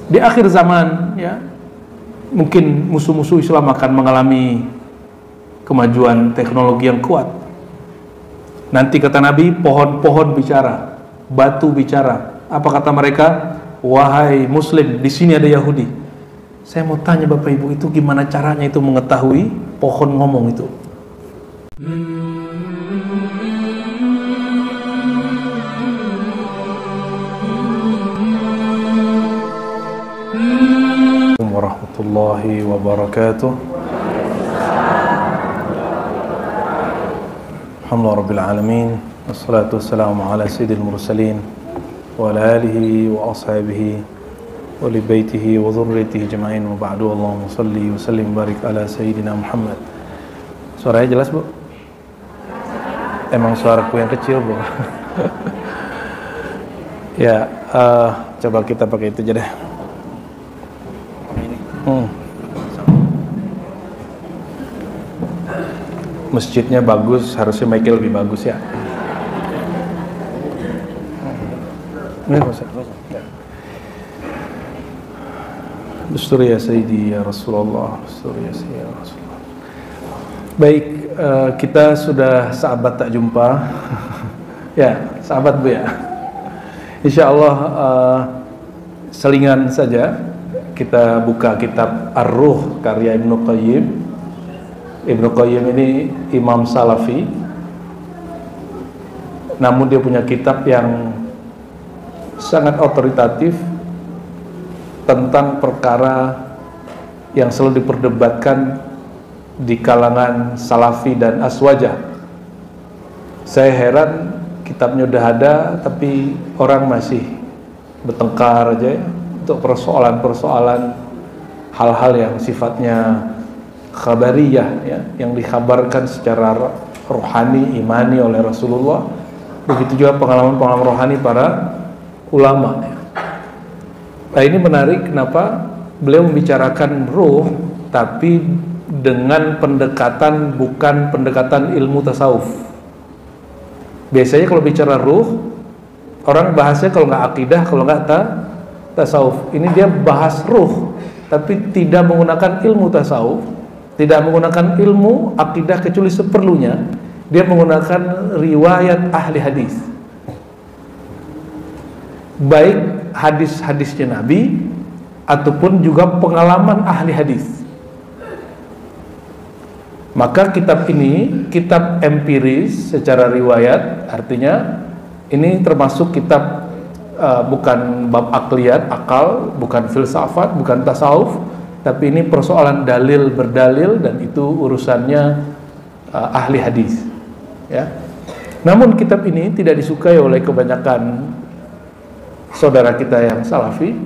Di akhir zaman ya, mungkin musuh-musuh Islam akan mengalami kemajuan teknologi yang kuat. Nanti kata Nabi, pohon-pohon bicara, batu bicara. Apa kata mereka? Wahai Muslim, di sini ada Yahudi. Saya mau tanya Bapak Ibu, itu gimana caranya itu mengetahui pohon ngomong itu? Warahmatullahi wabarakatuh. Alhamdulillah rabbil alamin, wassalatu wassalamu ala sayyidil mursalin wa ala alihi wa ashabihi wa li baitihi wa dhurriyyatihi ajma'in, wa ba'du. Allahumma shalli wa sallim barik ala sayyidina Muhammad. Suaranya jelas, Bu? Emang suaraku yang kecil, Bu? Ya, coba kita pakai itu aja deh. Masjidnya bagus, harusnya mic-nya lebih bagus ya. Ini Dustur ya Sayyidi ya Rasulullah, Dustur ya Sayyidi ya Rasulullah. Baik, kita sudah sahabat tak jumpa. Ya, sahabat Bu ya. Insyaallah selingan saja kita buka kitab Ar-Ruh karya Ibnu Qayyim. Ibnu Qayyim ini imam salafi, namun dia punya kitab yang sangat otoritatif tentang perkara yang selalu diperdebatkan di kalangan salafi dan aswajah. Saya heran, kitabnya udah ada tapi orang masih bertengkar aja ya, untuk persoalan-persoalan hal-hal yang sifatnya khabariyah ya, yang dikhabarkan secara rohani, imani oleh Rasulullah. Begitu juga pengalaman-pengalaman rohani para ulama ya. Nah, ini menarik, kenapa beliau membicarakan ruh tapi dengan pendekatan, bukan pendekatan ilmu tasawuf. Biasanya kalau bicara ruh, orang bahasnya kalau nggak akidah, kalau nggak tasawuf. Ini dia bahas ruh tapi tidak menggunakan ilmu tasawuf, tidak menggunakan ilmu akidah kecuali seperlunya. Dia menggunakan riwayat ahli hadis, baik hadis-hadisnya Nabi ataupun juga pengalaman ahli hadis. Maka kitab ini kitab empiris secara riwayat, artinya ini termasuk kitab bukan bab akliyat, akal, bukan filsafat, bukan tasawuf, tapi ini persoalan dalil berdalil, dan itu urusannya ahli hadis ya. Namun kitab ini tidak disukai oleh kebanyakan saudara kita yang salafi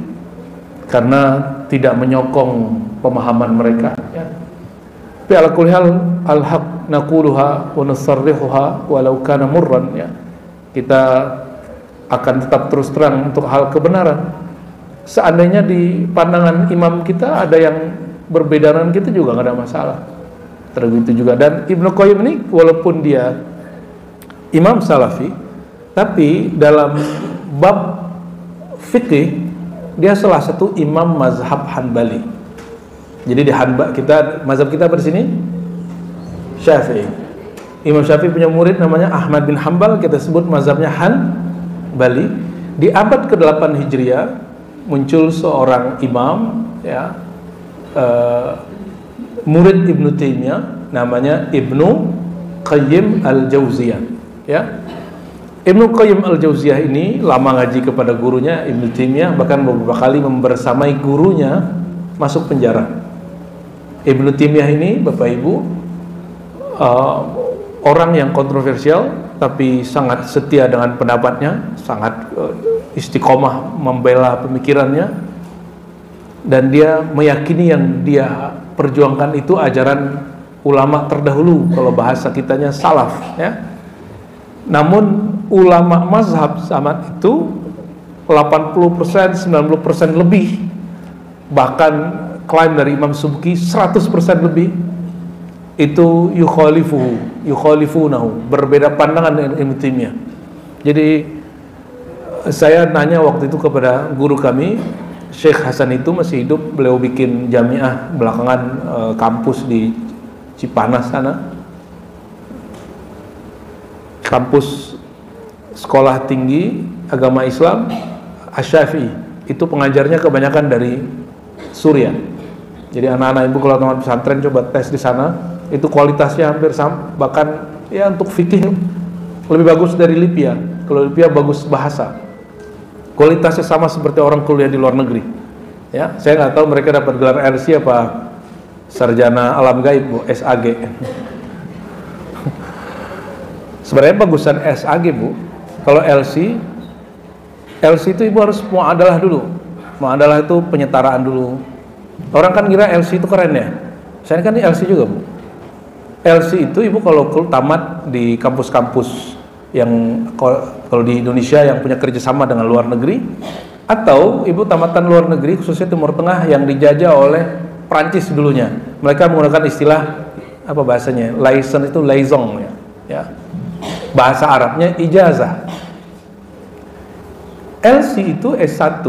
karena tidak menyokong pemahaman mereka ya. Tapi ala kulli hal al-haq naquluha wa nusarrihuha walau kana murran ya. Kita akan tetap terus terang untuk hal kebenaran. Seandainya di pandangan imam kita ada yang berbeda dengan kita juga nggak ada masalah. Terbegitu juga. Dan Ibnu Qayyim ini walaupun dia imam salafi, tapi dalam bab fikih dia salah satu imam mazhab Hanbali. Jadi di mazhab kita di sini Syafi'i. Imam Syafi'i punya murid namanya Ahmad bin Hanbal, kita sebut mazhabnya Hanbali. Di abad ke-8 Hijriah muncul seorang imam ya, murid Ibnu Taimiyah, namanya Ibnu Qayyim al-Jauziyah ya. Ibnu Qayyim al-Jauziyah ini lama ngaji kepada gurunya Ibnu Taimiyah, bahkan beberapa kali membersamai gurunya masuk penjara. Ibnu Taimiyah ini Bapak Ibu orang yang kontroversial tapi sangat setia dengan pendapatnya, sangat istiqomah membela pemikirannya, dan dia meyakini yang dia perjuangkan itu ajaran ulama terdahulu, kalau bahasa kitanya salaf ya. Namun ulama mazhab zaman itu 80%, 90% lebih, bahkan klaim dari Imam Subki 100% lebih itu yukhalifunahu, berbeda pandangan dengan Ibnu Taimiyah. Jadi saya nanya waktu itu kepada guru kami, Syekh Hasan itu masih hidup, beliau bikin jamiah belakangan, kampus di Cipanas sana, kampus sekolah tinggi agama Islam Asy-Syafi'i. Itu pengajarnya kebanyakan dari Suriah. Jadi anak-anak ibu kalau teman pesantren coba tes di sana, itu kualitasnya hampir sama, bahkan ya untuk fikih lebih bagus dari Libya. Kalau Libya bagus bahasa, kualitasnya sama seperti orang kuliah di luar negeri. Ya, saya nggak tahu mereka dapat gelar RC apa sarjana alam gaib, Bu, SAG. Sebenarnya bagusan SAG, Bu. Kalau LC itu ibu harus muadalah dulu. Muadalah itu penyetaraan dulu. Orang kan kira LC itu keren ya. Saya kan di LC juga, Bu. LC itu ibu kalau tamat di kampus-kampus yang kalau di Indonesia yang punya kerjasama dengan luar negeri, atau ibu tamatan luar negeri khususnya Timur Tengah yang dijajah oleh Prancis dulunya. Mereka menggunakan istilah apa bahasanya? License itu liaison ya. Bahasa Arabnya ijazah. LC itu S1,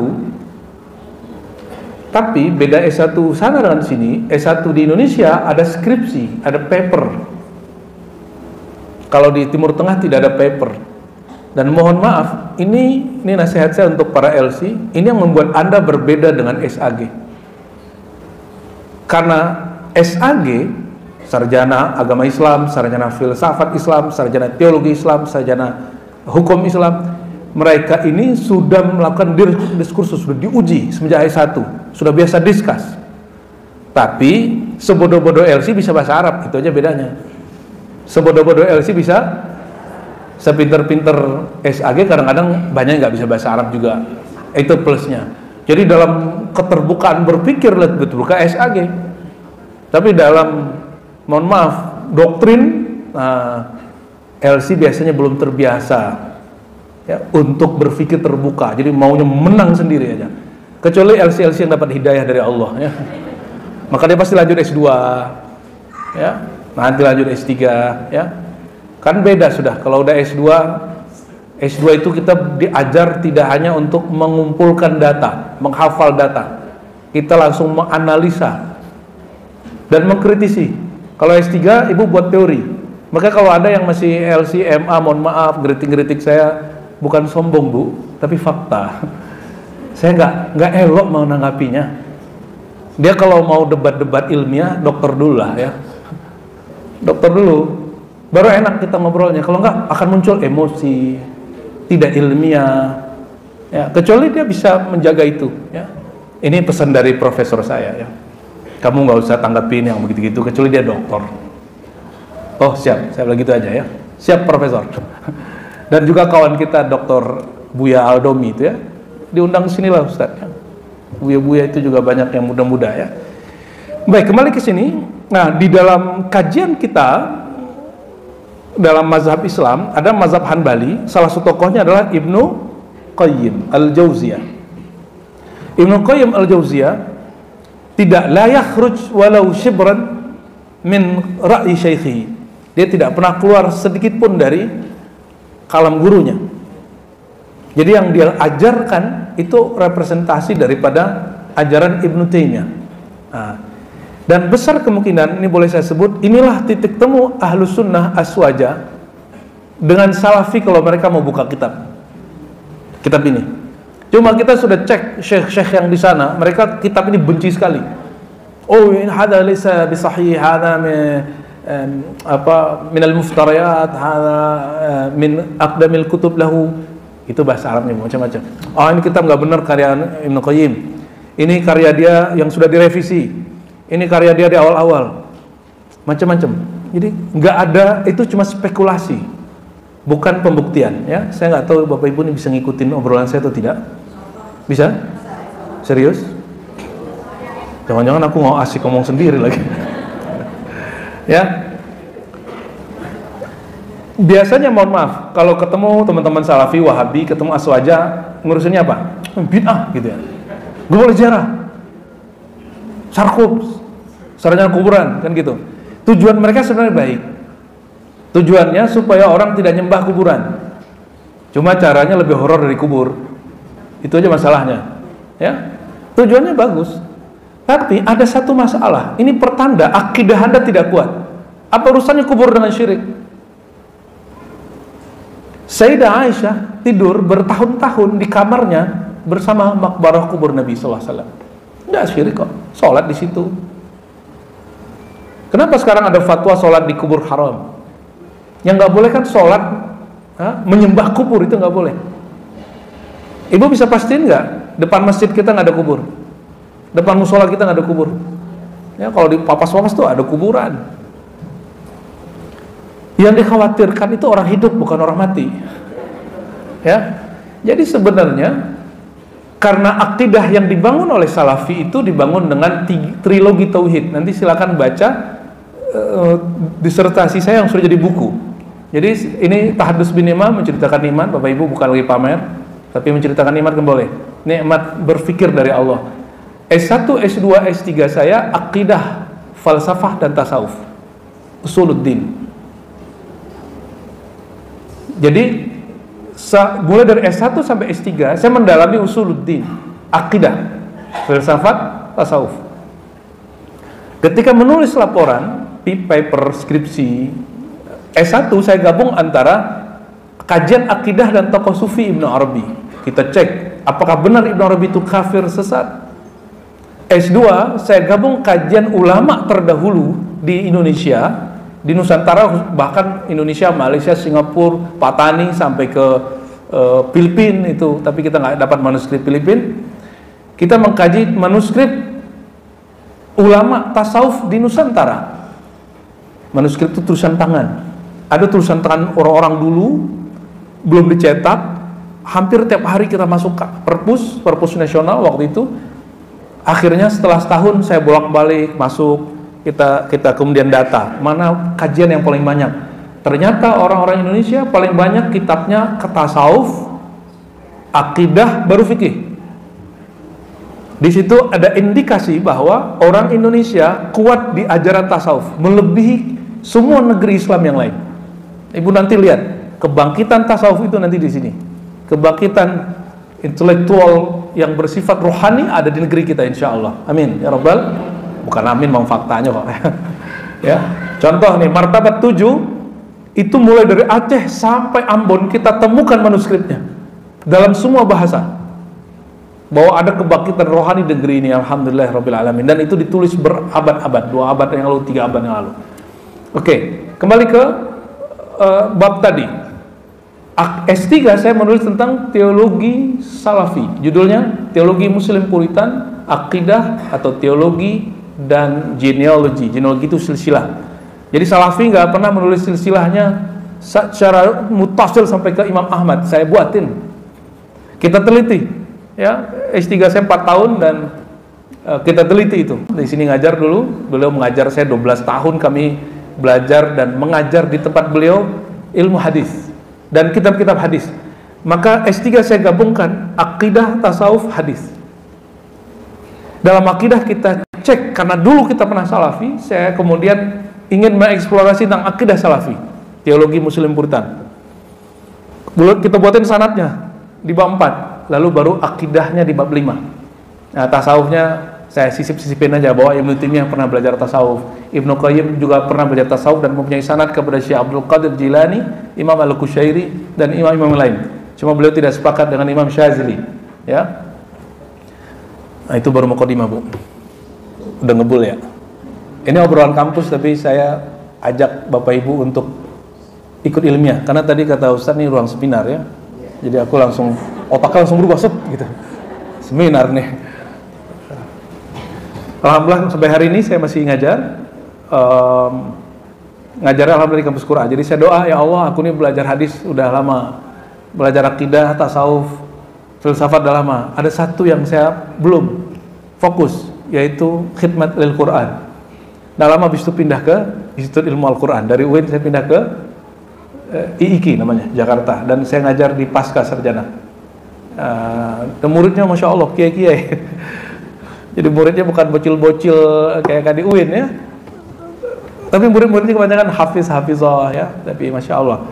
tapi beda S1 sana dengan sini. S1 di Indonesia ada skripsi, ada paper. Kalau di Timur Tengah tidak ada paper. Dan mohon maaf, ini nasihat saya untuk para LC, ini yang membuat Anda berbeda dengan SAG. Karena SAG, sarjana agama Islam, sarjana filsafat Islam, sarjana teologi Islam, sarjana hukum Islam, mereka ini sudah melakukan diskursus, sudah diuji semenjak S1, sudah biasa diskus. Tapi sebodoh-bodoh LC bisa bahasa Arab, itu aja bedanya. Sebodoh-bodoh LC bisa, sepinter-pinter SAG kadang-kadang banyak nggak bisa bahasa Arab juga. Itu plusnya. Jadi dalam keterbukaan berpikir lebih terbuka SAG. Tapi dalam, mohon maaf, doktrin, LC biasanya belum terbiasa ya, untuk berpikir terbuka. Jadi maunya menang sendiri aja. Kecuali LC yang dapat hidayah dari Allah ya. Maka dia pasti lanjut S2 ya. Nanti lanjut S3 ya. Kan beda sudah. Kalau udah S2 itu kita diajar tidak hanya untuk mengumpulkan data, menghafal data. Kita langsung menganalisa dan mengkritisi. Kalau S3 ibu buat teori. Maka kalau ada yang masih LC, MA, mohon maaf, geritik-geritik saya bukan sombong, Bu, tapi fakta. Saya nggak elok mau menanggapinya. Dia kalau mau debat-debat ilmiah, dokter dulu lah ya. Dokter dulu, baru enak kita ngobrolnya. Kalau nggak akan muncul emosi, tidak ilmiah. Ya, kecuali dia bisa menjaga itu. Ya. Ini pesan dari profesor saya ya. Kamu nggak usah tanggapin yang begitu-gitu, kecuali dia dokter. Oh siap, saya bilang gitu aja ya. Siap profesor. Dan juga kawan kita Dr. Buya Aldomi itu ya, diundang sinilah Ustaz ya. Buya-buya itu juga banyak yang muda-muda ya. Baik, kembali ke sini. Nah, di dalam kajian kita dalam mazhab Islam ada mazhab Hanbali, salah satu tokohnya adalah Ibnu Qayyim Al-Jauziyah. Ibnu Qayyim Al-Jauziyah tidak la yakhruj walau shibran min ra'yi syaikhi. Dia tidak pernah keluar sedikit pun dari kalam gurunya. Jadi yang dia ajarkan itu representasi daripada ajaran Ibnu Taimiyah. Nah, dan besar kemungkinan, ini boleh saya sebut, inilah titik temu Ahlus Sunnah Aswaja dengan Salafi kalau mereka mau buka kitab ini. Cuma kita sudah cek syekh-syekh yang di sana, mereka kitab ini benci sekali. Oh, ini hada laysa bisahih, hada min al-muftariyat, hada min aqdamil kutub lahu. Itu bahasa Arabnya macam-macam. Oh, ini kitab nggak benar karya Ibnu Qayyim. Ini karya dia yang sudah direvisi. Ini karya dia di awal-awal. Macam-macam. Jadi nggak ada, itu cuma spekulasi, bukan pembuktian. Ya, saya nggak tahu Bapak Ibu ini bisa ngikutin obrolan saya atau tidak. Bisa? Serius? Jangan-jangan aku mau asik ngomong sendiri lagi. Ya. Biasanya mohon maaf, kalau ketemu teman-teman Salafi, Wahabi, ketemu Aswaja, ngurusinnya apa? Bid'ah gitu ya. Gubul sejarah, sarkub, sarjana kuburan, kan gitu. Tujuan mereka sebenarnya baik. Tujuannya supaya orang tidak nyembah kuburan. Cuma caranya lebih horor dari kubur. Itu aja masalahnya. Ya. tujuannya bagus. Tapi ada satu masalah, ini pertanda akidah Anda tidak kuat. Apa urusannya kubur dengan syirik? Sayyidah Aisyah tidur bertahun-tahun di kamarnya bersama makbarah kubur Nabi SAW. Nggak syirik kok, sholat di situ. Kenapa sekarang ada fatwa sholat di kubur haram? Yang nggak boleh kan sholat menyembah kubur, itu nggak boleh. Ibu bisa pastiin nggak depan masjid kita nggak ada kubur? Depan musola kita nggak ada kubur. Ya, kalau di papas-papas tuh ada kuburan. Yang dikhawatirkan itu orang hidup, bukan orang mati. Ya, jadi sebenarnya karena akidah yang dibangun oleh Salafi itu dibangun dengan trilogi tauhid. Nanti silakan baca disertasi saya yang sudah jadi buku. Jadi ini Tahadus bin Imam, menceritakan iman. Bapak Ibu bukan lagi pamer, tapi menceritakan iman kan boleh. Nikmat berfikir dari Allah. S1, S2, S3 saya akidah, falsafah dan tasawuf, usuluddin. Jadi mulai dari S1 sampai S3 saya mendalami usuluddin, akidah, falsafat, tasawuf. Ketika menulis laporan paper skripsi S1, saya gabung antara kajian akidah dan tokoh sufi Ibnu Arabi. Kita cek apakah benar Ibnu Arabi itu kafir sesat. S2 saya gabung kajian ulama terdahulu di Indonesia, di Nusantara, bahkan Indonesia, Malaysia, Singapura, Patani sampai ke Filipina itu, tapi kita nggak dapat manuskrip Filipina. Kita mengkaji manuskrip ulama tasawuf di Nusantara. Manuskrip itu tulisan tangan. Ada tulisan tangan orang-orang dulu, belum dicetak. Hampir tiap hari kita masuk ke perpus nasional waktu itu. Akhirnya setelah setahun saya bolak-balik masuk, kita kemudian data mana kajian yang paling banyak. Ternyata orang-orang Indonesia paling banyak kitabnya ke tasawuf, akidah, baru fikih. Di situ ada indikasi bahwa orang Indonesia kuat di ajaran tasawuf, melebihi semua negeri Islam yang lain. Ibu nanti lihat kebangkitan tasawuf itu nanti di sini. Kebangkitan intelektual yang bersifat rohani ada di negeri kita, insya Allah. Amin ya rabbal, bukan amin, mau faktanya kok. Ya, contoh nih, martabat 7 itu mulai dari Aceh sampai Ambon kita temukan manuskripnya dalam semua bahasa, bahwa ada kebangkitan rohani di negeri ini, alhamdulillah rabbil alamin. Dan itu ditulis berabad-abad, 2 abad yang lalu, 3 abad yang lalu. Oke, kembali ke bab tadi. S3 saya menulis tentang teologi Salafi, judulnya Teologi Muslim Puritan, Akidah atau Teologi dan Genealogi. Genealogi itu silsilah. Jadi Salafi nggak pernah menulis silsilahnya secara mutasil sampai ke Imam Ahmad. Saya buatin. Kita teliti. Ya, S3 saya 4 tahun dan kita teliti itu. Di sini ngajar dulu, beliau mengajar saya 12 tahun, kami belajar dan mengajar di tempat beliau ilmu hadis dan kitab-kitab hadis. Maka S3 saya gabungkan akidah, tasawuf, hadis. Dalam akidah kita cek, karena dulu kita pernah Salafi, saya kemudian ingin mengeksplorasi tentang akidah Salafi, teologi Muslim Puritan. Kita buatin sanadnya di bab 4, lalu baru akidahnya di bab 5. Nah, tasawufnya saya sisip-sisipin aja, bahwa Ibnu Taimiyah pernah belajar tasawuf, Ibnu Qayyim juga pernah belajar tasawuf dan mempunyai sanad kepada Syekh Abdul Qadir Jilani, Imam Al-Qushairi dan imam-imam lain. Cuma beliau tidak sepakat dengan Imam Syazili, ya. Nah, itu baru mukadimah, Bu. Udah ngebul ya. Ini obrolan kampus, tapi saya ajak Bapak Ibu untuk ikut ilmiah, karena tadi kata Ustaz ini ruang seminar ya. Jadi aku langsung otaknya langsung berubah gitu. Seminar nih. Alhamdulillah sampai hari ini saya masih ngajar. Ngajarnya alhamdulillah di kampus Quran. Jadi saya doa, ya Allah, aku ini belajar hadis udah lama, belajar akidah, tasawuf, filsafat udah lama. Ada satu yang saya belum fokus, yaitu khidmat lil Quran. Nah, lama habis itu pindah ke Institut Ilmu Al-Quran. Dari UIN saya pindah ke IIKI namanya, Jakarta. Dan saya ngajar di Pasca Sarjana. Dan muridnya Masya Allah, kiai-kiai. Jadi muridnya bukan bocil-bocil kayak di UIN ya. Tapi murid-muridnya kebanyakan hafizah ya. Tapi Masya Allah,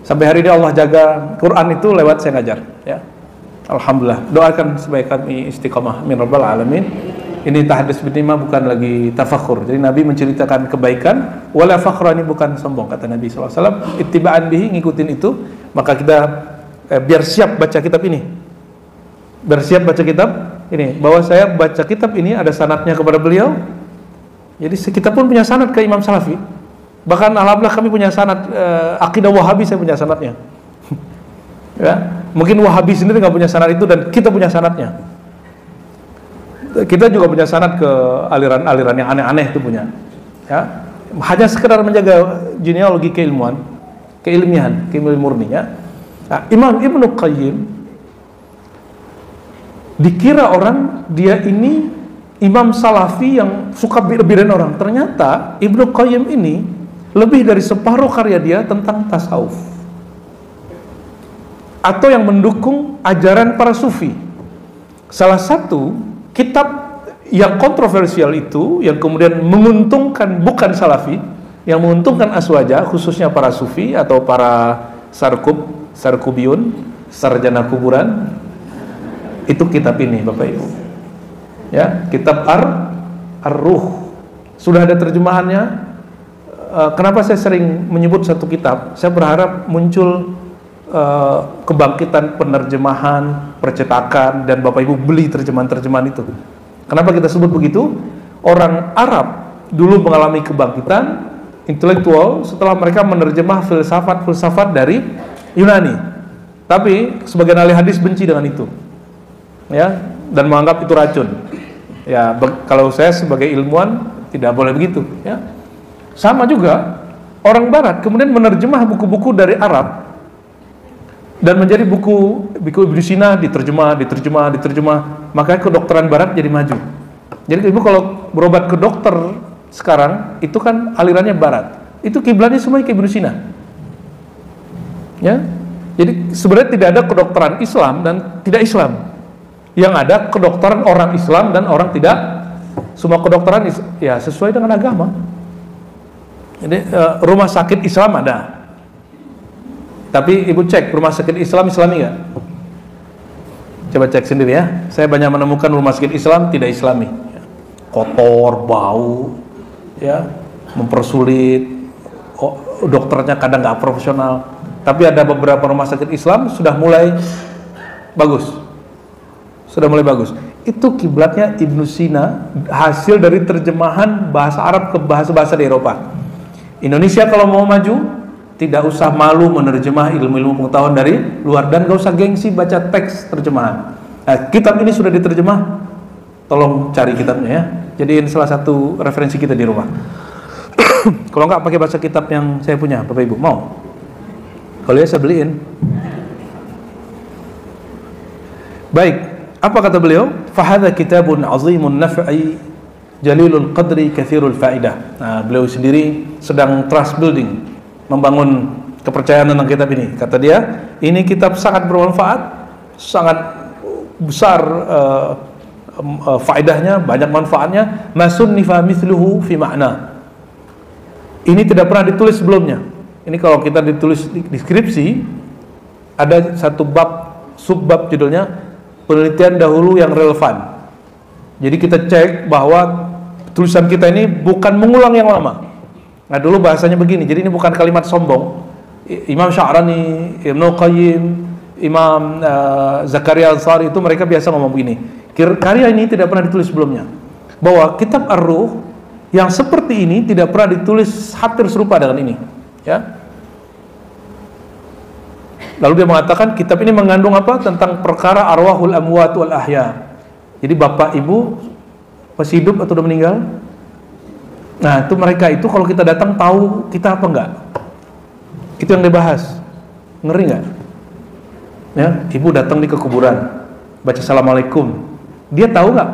sampai hari ini Allah jaga Quran itu lewat saya ngajar ya. Alhamdulillah. Doakan supaya kami istiqamah min rabbal alamin. Ini tahdits binimah bukan lagi tafakhur. Jadi Nabi menceritakan kebaikan, wala fakhra, ini bukan sombong, kata Nabi SAW. Ittiba'an bihi, ngikutin itu. Maka kita biar siap baca kitab ini. Biar siap baca kitab ini. Bahwa saya baca kitab ini ada sanadnya kepada beliau. Jadi kita pun punya sanad ke Imam Salafi. Bahkan alhamdulillah kami punya sanad akidah Wahabi, saya punya sanadnya. Ya, mungkin Wahabi sendiri nggak punya sanad itu dan kita punya sanadnya. Kita juga punya sanad ke aliran-aliran yang aneh-aneh itu punya. Ya, hanya sekedar menjaga genealogi keilmuan, keilmian murni ya. Nah, Imam Ibnu Qayyim dikira orang dia ini Imam Salafi yang suka bir-birin orang. Ternyata Ibnu Qayyim ini lebih dari separuh karya dia tentang tasawuf atau yang mendukung ajaran para sufi. Salah satu kitab yang kontroversial itu, yang kemudian menguntungkan bukan Salafi, yang menguntungkan aswaja, khususnya para sufi atau para sarkubiyun, sarjana kuburan, itu kitab ini Bapak Ibu. Ya, kitab Ar-Ruh. Sudah ada terjemahannya. Kenapa saya sering menyebut satu kitab? Saya berharap muncul kebangkitan penerjemahan, percetakan, dan Bapak Ibu beli terjemahan-terjemahan itu. Kenapa kita sebut begitu? Orang Arab dulu mengalami kebangkitan intelektual setelah mereka menerjemah filsafat-filsafat dari Yunani. Tapi sebagian ahli hadis benci dengan itu, ya, dan menganggap itu racun. Ya, kalau saya sebagai ilmuwan tidak boleh begitu. Ya, sama juga orang Barat kemudian menerjemah buku-buku dari Arab dan menjadi buku Ibnu Sina diterjemah, maka kedokteran Barat jadi maju. Jadi Ibu kalau berobat ke dokter sekarang itu kan alirannya Barat, itu kiblatnya semua ke Ibnu Sina. Ya, jadi sebenarnya tidak ada kedokteran Islam dan tidak Islam. Yang ada kedokteran orang Islam dan orang tidak. Semua kedokteran ya sesuai dengan agama. Jadi rumah sakit Islam ada. Tapi Ibu cek rumah sakit Islami nggak? Coba cek sendiri ya. Saya banyak menemukan rumah sakit Islam tidak Islami, kotor, bau, ya, mempersulit. Dokternya kadang nggak profesional. Tapi ada beberapa rumah sakit Islam sudah mulai bagus, Itu kiblatnya Ibnu Sina, hasil dari terjemahan bahasa Arab ke bahasa-bahasa di Eropa. Indonesia kalau mau maju tidak usah malu menerjemah ilmu-ilmu pengetahuan dari luar dan gak usah gengsi baca teks terjemahan. Nah, kitab ini sudah diterjemah, tolong cari kitabnya ya. Jadi ini salah satu referensi kita di rumah. Kalau nggak pakai baca kitab yang saya punya, Bapak Ibu mau? Kalau ya saya beliin. Baik, apa kata beliau? Fahadha kitabun azimun naf'i jalilul qadri kathirul fa'idah. Nah, beliau sendiri sedang trust building, membangun kepercayaan tentang kitab ini. Kata dia, ini kitab sangat bermanfaat, sangat besar faedahnya, banyak manfaatnya. Masunnifa mithluhu fi makna. Ini tidak pernah ditulis sebelumnya. Ini kalau kita ditulis di deskripsi, ada satu bab, subbab judulnya penelitian dahulu yang relevan. Jadi kita cek bahwa tulisan kita ini bukan mengulang yang lama. Nah dulu bahasanya begini, jadi ini bukan kalimat sombong. Imam Sya'rani, Ibnu Qayyim, Imam Zakaria Ansari itu mereka biasa ngomong begini. Karya ini tidak pernah ditulis sebelumnya. Bahwa kitab Ar-Ruh yang seperti ini tidak pernah ditulis hampir serupa dengan ini. Ya. Lalu dia mengatakan kitab ini mengandung apa? Tentang perkara arwahul amwat wal ahya. Jadi bapak ibu masih hidup atau sudah meninggal? Nah, itu mereka itu kalau kita datang tahu kita apa enggak? Itu yang dibahas. Ngeri enggak? Ya, ibu datang di kekuburan, baca assalamualaikum. Dia tahu enggak?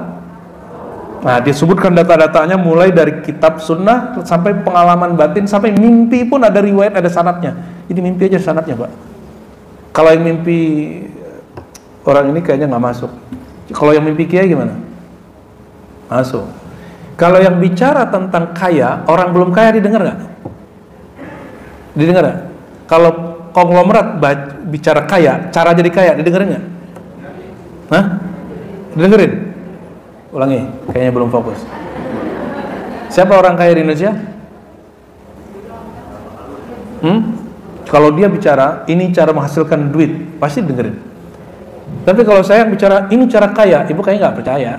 Nah, dia sebutkan data-datanya mulai dari kitab sunnah sampai pengalaman batin sampai mimpi pun ada riwayat, ada sanadnya. Jadi mimpi aja sanadnya, Pak. Kalau yang mimpi orang ini kayaknya nggak masuk. Kalau yang mimpi kiai gimana? Masuk. Kalau yang bicara tentang kaya, orang belum kaya didengar nggak? Didengar nggak? Kalau konglomerat bicara kaya, cara jadi kaya, didengar nggak? Hah? Dengerin. Ulangi, kayaknya belum fokus. Siapa orang kaya di Indonesia? Kalau dia bicara, ini cara menghasilkan duit, pasti dengerin. Tapi kalau saya bicara, ini cara kaya, ibu kayaknya nggak percaya.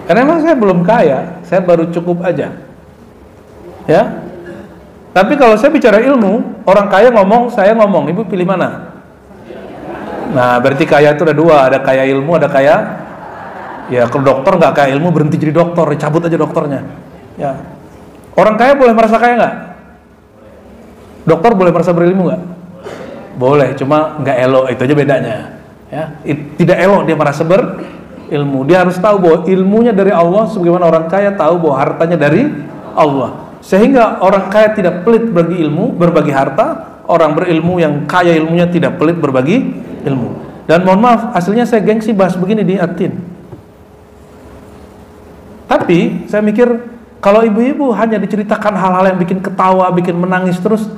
Karena emang saya belum kaya, saya baru cukup aja. Ya. Tapi kalau saya bicara ilmu, orang kaya ngomong, saya ngomong, ibu pilih mana? Nah, berarti kaya itu ada dua, ada kaya ilmu, ada kaya, ya kalau dokter nggak kaya ilmu berhenti jadi dokter, cabut aja dokternya. Ya. Orang kaya boleh merasa kaya nggak? Dokter boleh merasa berilmu nggak? Boleh, cuma nggak elok, itu aja bedanya. Ya, tidak elok dia merasa berilmu. Dia harus tahu bahwa ilmunya dari Allah, sebagaimana orang kaya tahu bahwa hartanya dari Allah. Sehingga orang kaya tidak pelit berbagi ilmu, berbagi harta. Orang berilmu yang kaya ilmunya tidak pelit berbagi ilmu. Dan mohon maaf, hasilnya saya gengsi bahas begini di Atin. Tapi saya mikir, kalau ibu-ibu hanya diceritakan hal-hal yang bikin ketawa, bikin menangis terus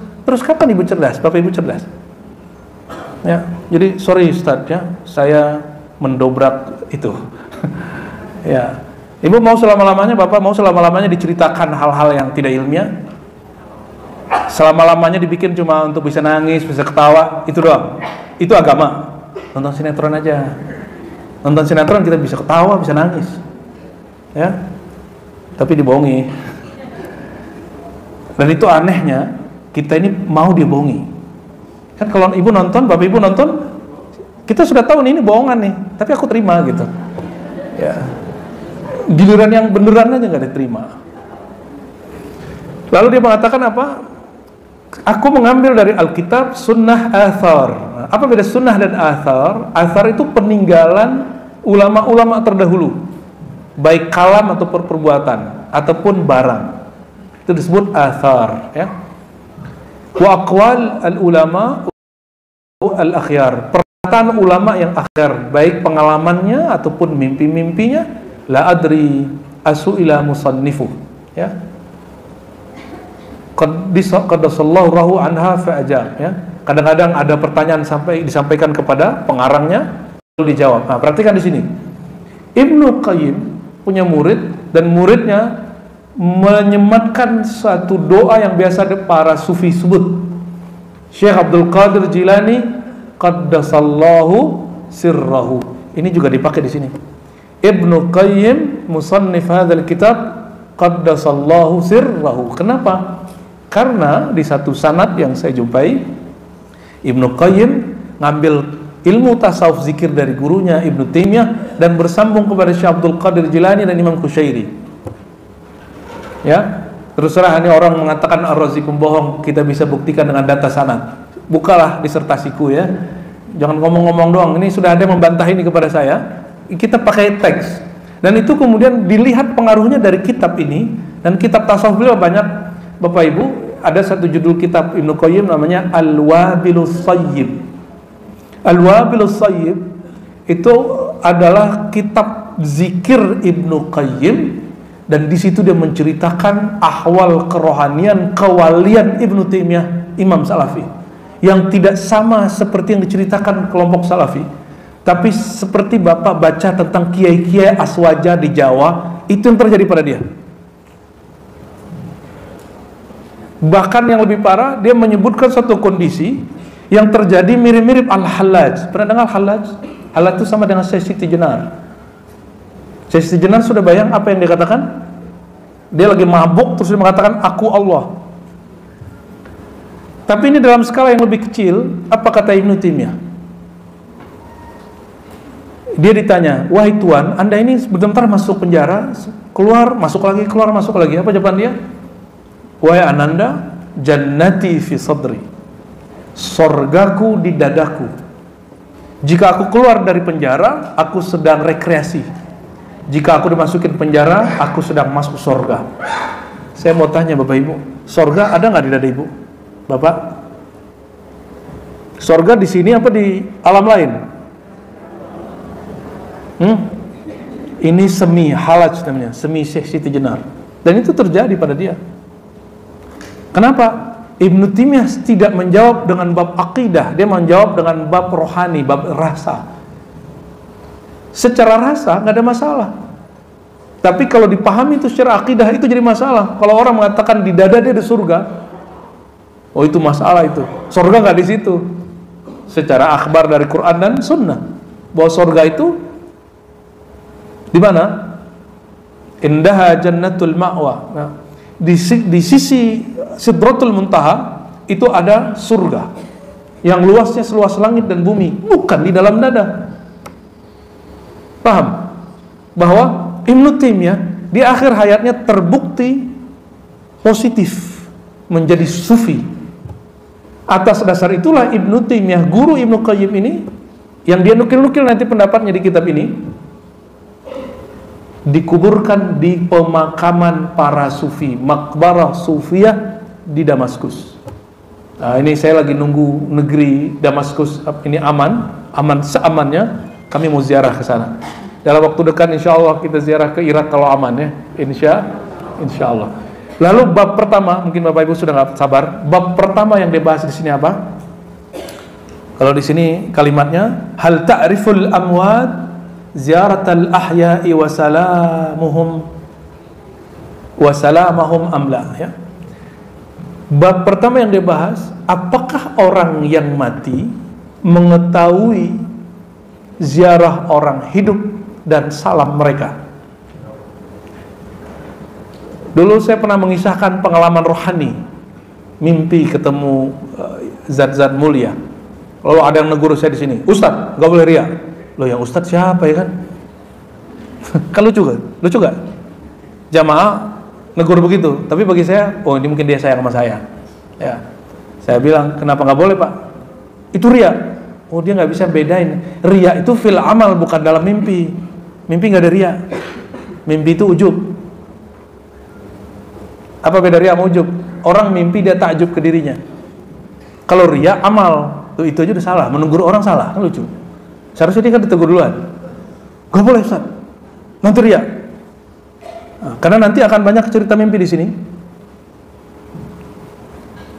kapan ibu cerdas? Bapak ibu cerdas? Ya, jadi sorry Ustadz ya, saya mendobrak itu. Ya, ibu mau selama-lamanya, bapak mau selama-lamanya diceritakan hal-hal yang tidak ilmiah? Selama-lamanya dibikin cuma untuk bisa nangis, bisa ketawa, itu doang? Itu agama? Nonton sinetron aja. Nonton sinetron kita bisa ketawa, bisa nangis. Ya, tapi dibohongi. Dan itu anehnya, kita ini mau dibohongi. Kan kalau ibu nonton, bapak ibu nonton, kita sudah tahu nih ini bohongan nih, tapi aku terima gitu. Ya, giliran yang beneran aja nggak diterima. Lalu dia mengatakan apa? Aku mengambil dari Alkitab, Sunnah, Athar. Nah, apa beda Sunnah dan Athar? Athar itu peninggalan ulama-ulama terdahulu, baik kalam atau perbuatan ataupun barang. Itu disebut Athar. Ya. Wa aqwal al-ulama al-akhyar, perkataan ulama yang akhir, baik pengalamannya ataupun mimpi-mimpinya. La adri asu'ila musannifu, ya, qaddasallahu rahu anha fa'ajab, ya. Kadang-kadang ada pertanyaan sampai disampaikan kepada pengarangnya, lalu dijawab. Nah, perhatikan di sini, Ibnu Qayyim punya murid, dan muridnya menyematkan satu doa yang biasa para sufi sebut. Syekh Abdul Qadir Jilani, qaddasallahu sirrahu. Ini juga dipakai di sini. Ibnu Qayyim musannif hadzal kitab, qaddasallahu sirrahu. Kenapa? Karena di satu sanad yang saya jumpai, Ibnu Qayyim ngambil ilmu tasawuf zikir dari gurunya Ibnu Taimiyah dan bersambung kepada Syekh Abdul Qadir Jilani dan Imam Qushairi. Ya, terus terang ini orang mengatakan Ar-Razi pembohong, kita bisa buktikan dengan data sanad. Bukalah disertasiku ya. Jangan ngomong-ngomong doang. Ini sudah ada yang membantah ini kepada saya. Kita pakai teks. Dan itu kemudian dilihat pengaruhnya dari kitab ini, dan kitab tasawuf beliau banyak. Bapak Ibu, ada satu judul kitab Ibnu Qayyim namanya Al-Wabilus Sayyib. Al-Wabilus Sayyib itu adalah kitab zikir Ibnu Qayyim. Dan di situ dia menceritakan ahwal kerohanian, kewalian Ibnu Taimiyah, Imam Salafi, yang tidak sama seperti yang diceritakan kelompok Salafi, tapi seperti Bapak baca tentang kiai-kiai aswaja di Jawa, itu yang terjadi pada dia. Bahkan yang lebih parah, dia menyebutkan satu kondisi yang terjadi mirip-mirip Al-Hallaj. Pernah dengar Hallaj? Hallaj itu sama dengan Syekh Siti Jenar. Syekh Siti Jenar sudah bayang apa yang dia katakan? Dia lagi mabuk terus dia mengatakan aku Allah. Tapi ini dalam skala yang lebih kecil. Apa kata Ibnu Taimiyah? Dia ditanya, wahai Tuan, Anda ini sebentar masuk penjara, keluar, masuk lagi, keluar, masuk lagi. Apa jawaban dia? Wahai Ananda, jannati fi sadri, sorgaku di dadaku. Jika aku keluar dari penjara, aku sedang rekreasi. Jika aku dimasukin penjara, aku sedang masuk sorga. Saya mau tanya Bapak Ibu, sorga ada nggak di dada Ibu? Bapak? Sorga di sini apa di alam lain? Ini semi halaj namanya, semi Syekh Siti Jenar. Dan itu terjadi pada dia. Kenapa? Ibnu Taimiyah tidak menjawab dengan bab akidah, dia menjawab dengan bab rohani, bab rasa. Secara rasa nggak ada masalah. Tapi kalau dipahami itu secara akidah itu jadi masalah. Kalau orang mengatakan di dada dia ada surga, oh itu masalah itu. Surga nggak di situ. Secara akhbar dari Quran dan Sunnah bahwa surga itu di mana? Indaha jannatul ma'wa. Nah, di sisi Sidratul Muntaha itu ada surga yang luasnya seluas langit dan bumi, bukan di dalam dada. Paham? Bahwa Ibnu Taimiyah di akhir hayatnya terbukti positif menjadi sufi. Atas dasar itulah Ibnu Taimiyah, guru Ibnu Qayyim ini, yang dia nukil-nukil nanti pendapatnya di kitab ini, dikuburkan di pemakaman para sufi, makbarah sufiyah di Damaskus. Nah, ini saya lagi nunggu negeri Damaskus ini aman seamannya, kami mau ziarah ke sana. Dalam waktu dekat insya Allah kita ziarah ke Irak kalau aman ya, insya Allah. Lalu bab pertama, mungkin Bapak Ibu sudah nggak sabar. Bab pertama yang dibahas di sini apa? Kalau di sini kalimatnya, hal ta'riful amwat ziyaratal ahya'i wa salamahum amla, ya. Bab pertama yang dibahas, apakah orang yang mati mengetahui ziarah orang hidup dan salam mereka. Dulu saya pernah mengisahkan pengalaman rohani, mimpi ketemu zat-zat mulia. Lalu ada yang negur saya di sini, Ustadz, gak boleh riya. Loh, yang Ustadz siapa ya kan? Kan lucu gak? Jamaah negur begitu, tapi bagi saya, oh ini mungkin dia sayang sama saya. Ya, saya bilang, kenapa gak boleh Pak? Itu riya. Oh, dia gak bisa bedain. Riya itu fil amal, bukan dalam mimpi. Mimpi gak ada riya. Mimpi itu ujub. Apa beda riya sama ujub? Orang mimpi dia takjub ke dirinya. Kalau riya amal, itu aja udah salah. Menegur orang salah, kan lucu. Seharusnya dia kan ditegur duluan. Gak boleh Ustaz, nanti riya. Nah, karena nanti akan banyak cerita mimpi di sini.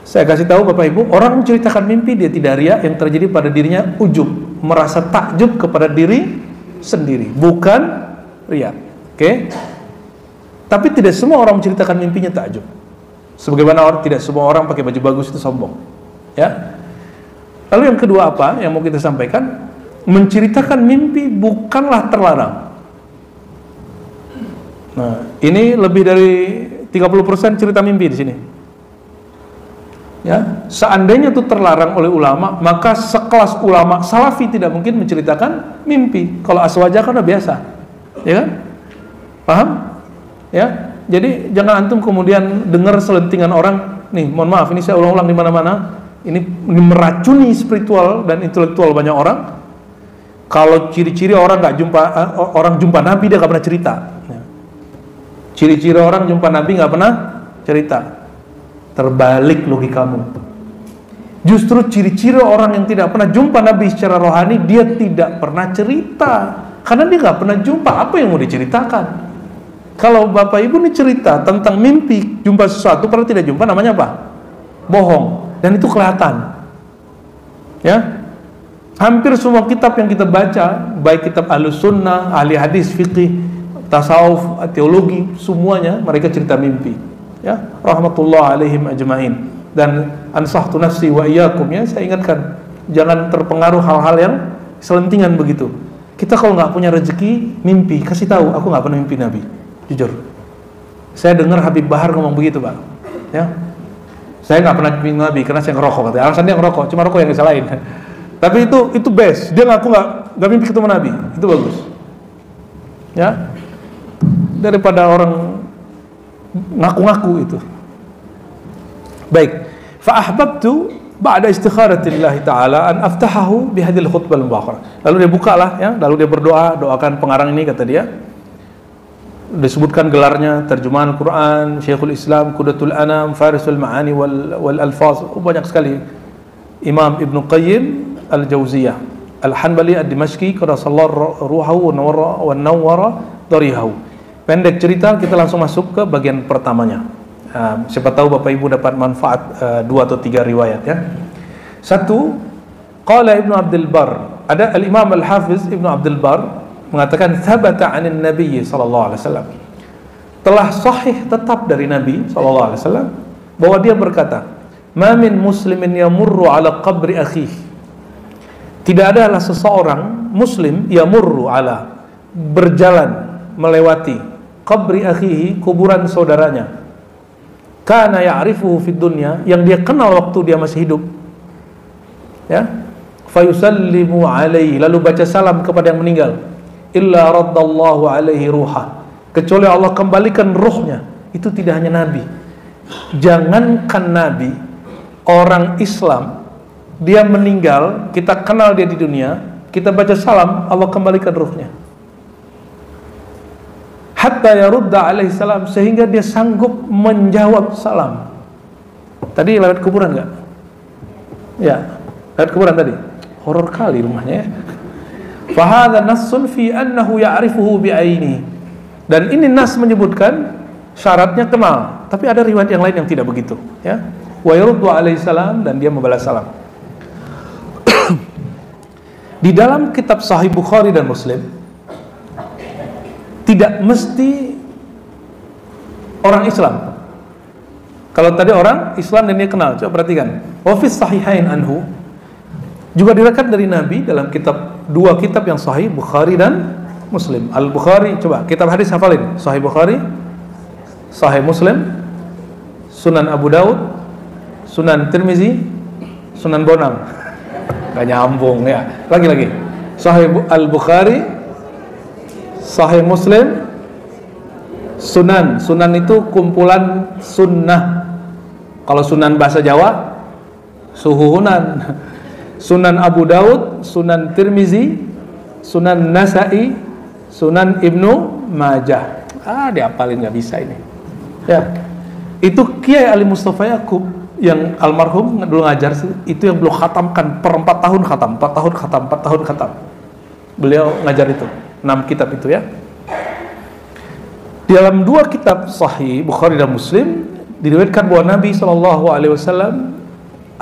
Saya kasih tahu Bapak Ibu, orang menceritakan mimpi dia tidak riya, yang terjadi pada dirinya ujub, merasa takjub kepada diri sendiri, bukan riya. Oke? Tapi tidak semua orang menceritakan mimpinya takjub. Sebagaimana tidak semua orang pakai baju bagus itu sombong. Ya. Lalu yang kedua apa yang mau kita sampaikan? Menceritakan mimpi bukanlah terlarang. Nah, ini lebih dari 30% cerita mimpi di sini. Ya, seandainya itu terlarang oleh ulama, maka sekelas ulama salafi tidak mungkin menceritakan mimpi. Kalau aswaja kan udah biasa, ya kan? Paham? Ya, jadi jangan antum kemudian dengar selentingan orang, nih, mohon maaf, ini saya ulang-ulang di mana-mana, ini meracuni spiritual dan intelektual banyak orang. Kalau ciri-ciri orang jumpa Nabi dia nggak pernah cerita. Ciri-ciri orang jumpa Nabi nggak pernah cerita. Terbalik logikamu. Justru ciri-ciri orang yang tidak pernah jumpa Nabi secara rohani, dia tidak pernah cerita, karena dia nggak pernah jumpa. Apa yang mau diceritakan? Kalau Bapak Ibu ini cerita tentang mimpi jumpa sesuatu padahal tidak jumpa, namanya apa? Bohong. Dan itu kelihatan. Ya. Hampir semua kitab yang kita baca, baik kitab Ahlus Sunnah, ahli hadis, fikih, tasawuf, teologi, semuanya mereka cerita mimpi. Ya, rahmatullah alaihim ajmain. Dan ansahtu nafsi wa iyyakum, ya, saya ingatkan jangan terpengaruh hal-hal yang selentingan begitu. Kita kalau nggak punya rezeki mimpi, kasih tahu, aku nggak pernah mimpi Nabi, jujur. Saya dengar Habib Bahar ngomong begitu, Pak. Ya, saya nggak pernah mimpi Nabi karena saya ngerokok, katanya. Alasan dia ngerokok, cuma rokok yang disalahin. Tapi itu best. Dia ngaku nggak mimpi ketemu Nabi, itu bagus. Ya, daripada orang ngaku-ngaku itu. Baik, fa ahbabtu ba'da istikharatillahi ta'ala an aftahahu bihadil khutbah al-mubarakah. Lalu dia bukalah, ya, lalu dia berdoa, doakan pengarang ini, kata dia. Disebutkan gelarnya, terjemahan Al-Quran, Syekhul Islam, Qudatul Anam, Farisul Ma'ani wal Alfaz, banyak sekali. Imam Ibnu Qayyim Al-Jauziyah Al-Hanbali Ad-Dimashqi qadasallahu ruhahu wa nawwara darihahu. Pendek cerita, kita langsung masuk ke bagian pertamanya. Siapa tahu Bapak Ibu dapat manfaat 2 atau 3 riwayat, ya. 1, qala Ibnu Abdul Bar. Ada Al-Imam Al-Hafiz Ibnu Abdul Bar mengatakan thabata 'anin Nabi sallallahu alaihi wasallam. Telah sahih tetap dari Nabi sallallahu alaihi wasallam bahwa dia berkata, "Ma min muslimin yamurru 'ala qabri akhihi." Tidak adalah seseorang muslim yamurru 'ala, berjalan melewati qabri akhihi, kuburan saudaranya. Kana ya'rifuhu fid dunya, yang dia kenal waktu dia masih hidup. Ya. Fayusallimu alaihi, lalu baca salam kepada yang meninggal. Illa raddallahu alaihi ruha, kecuali Allah kembalikan ruhnya. Itu tidak hanya Nabi. Jangankan Nabi, orang Islam, dia meninggal, kita kenal dia di dunia, kita baca salam, Allah kembalikan ruhnya. Hatta yarudda alaihi salam, sehingga dia sanggup menjawab salam. Tadi lewat kuburan enggak? Ya, lewat kuburan tadi. Horor kali rumahnya ya. Fahadha nassun fi annahu ya'rifuhu bi'aini. Dan ini nas menyebutkan syaratnya kenal, tapi ada riwayat yang lain yang tidak begitu, ya. Wa yaruddu alaihi salam, dan dia membalas salam. Di dalam kitab Sahih Bukhari dan Muslim tidak mesti orang Islam. Kalau tadi orang Islam dan dia kenal, coba perhatikan. Wa fi sahihain anhu, juga diriwayatkan dari Nabi dalam kitab, dua kitab yang sahih, Bukhari dan Muslim. Al-Bukhari, coba kitab hadis hafalin. Sahih Bukhari, Sahih Muslim, Sunan Abu Daud, Sunan Tirmizi, Sunan Bonang. Gak nyambung ya. Lagi-lagi. Sahih Al-Bukhari, Sahih Muslim, Sunan. Sunan itu kumpulan sunnah. Kalau sunan bahasa Jawa, suhunan. Sunan Abu Daud, Sunan Tirmizi, Sunan Nasa'i, Sunan Ibnu Majah. Diapalin nggak bisa ini. Ya, itu Kiai Ali Mustafa Yakub yang almarhum dulu ngajar, itu yang belum khatamkan, per 4 tahun khatam, 4 tahun khatam, 4 tahun khatam. Beliau ngajar itu, 6 kitab itu ya. Di dalam 2 kitab Sahih Bukhari dan Muslim diriwayatkan bahwa Nabi SAW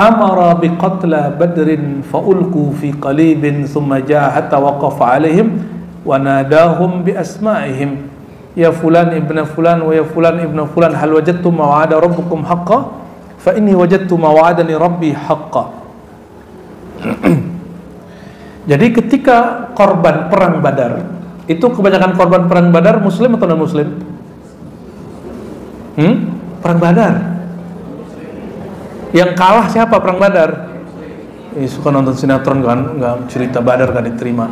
amara biqatla badrin faulku fi qalibin thumma jaa hatta waqafa alaihim wa nadahum bi asma'ihim, ya fulan ibn fulan wa ya fulan ibn fulan, hal wajadtum ma wa'ada rabbukum haqqan fa inni wajadtu ma wa'adani rabbi haqqan. Jadi ketika korban perang Badar, itu kebanyakan korban perang Badar muslim atau non muslim? Perang Badar. Yang kalah siapa perang Badar? Suka nonton sinetron kan, nggak cerita Badar kan diterima.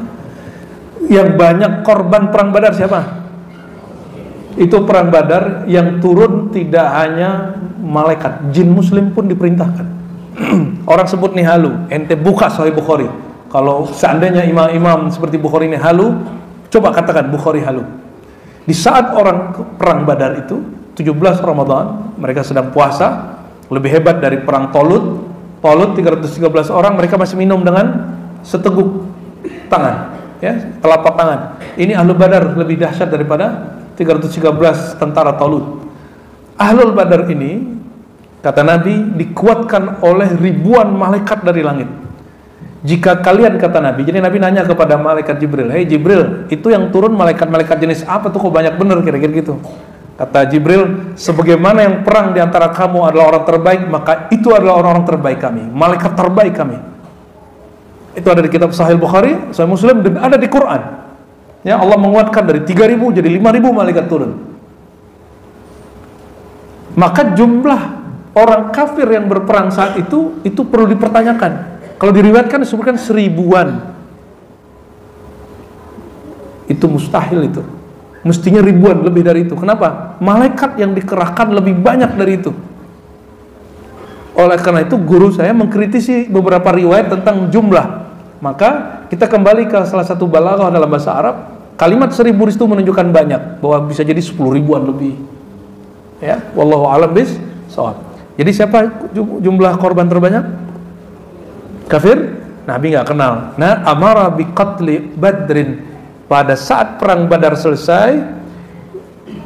Yang banyak korban perang Badar siapa? Itu perang Badar yang turun tidak hanya malaikat, jin muslim pun diperintahkan. Orang sebut nih halu, ente buka Sahih Bukhari. Kalau seandainya imam-imam seperti Bukhari ini halu, coba katakan Bukhari halu. Di saat orang perang Badar itu 17 Ramadan, mereka sedang puasa. Lebih hebat dari perang Tolut. Tolut 313 orang, mereka masih minum dengan seteguk tangan, ya, telapak tangan. Ini Ahlul Badar lebih dahsyat daripada 313 tentara Tolut. Ahlul Badar ini, kata Nabi, dikuatkan oleh ribuan malaikat dari langit. Jika kalian, kata Nabi, jadi Nabi nanya kepada malaikat Jibril, "Hei Jibril, itu yang turun malaikat-malaikat jenis apa tuh, kok banyak bener?" Kira-kira gitu. Kata Jibril, sebagaimana yang perang di antara kamu adalah orang terbaik, maka itu adalah orang-orang terbaik kami, malaikat terbaik kami. Itu ada di kitab Sahih Bukhari, Sahih Muslim, dan ada di Quran. Ya, Allah menguatkan dari 3.000 jadi 5.000 malaikat turun. Maka jumlah orang kafir yang berperang saat itu perlu dipertanyakan. Kalau diriwayatkan disebutkan 1000-an. Itu mustahil itu. Mestinya ribuan, lebih dari itu. Kenapa? Malaikat yang dikerahkan lebih banyak dari itu. Oleh karena itu guru saya mengkritisi beberapa riwayat tentang jumlah. Maka kita kembali ke salah satu balaghah dalam bahasa Arab. Kalimat 1000 itu menunjukkan banyak, bahwa bisa jadi 10 ribuan lebih. Ya, wallahu a'lam bishawab. Jadi siapa jumlah korban terbanyak? Kafir? Nabi nggak kenal. Nah, amara biqatli badrin. Pada saat perang Badar selesai,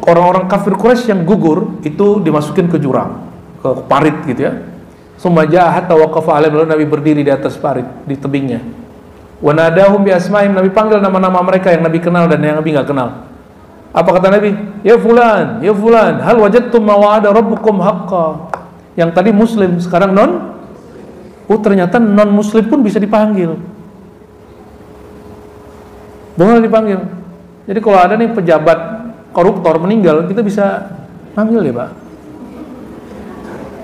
orang-orang kafir Quraisy yang gugur itu dimasukin ke jurang, ke parit gitu ya. Summa jaa hatta waqafa alaihim, lalu Nabi berdiri di atas parit, di tebingnya. Wa nadahum bi asma'ihim, Nabi panggil nama-nama mereka yang Nabi kenal dan yang Nabi nggak kenal. Apa kata Nabi? Ya fulan, hal wajadtum ma wa'ada rabbukum haqqan. Yang tadi muslim, sekarang non. Oh, ternyata non muslim pun bisa dipanggil. Boleh dipanggil. Jadi kalau ada nih pejabat koruptor meninggal, kita bisa panggil ya, Pak.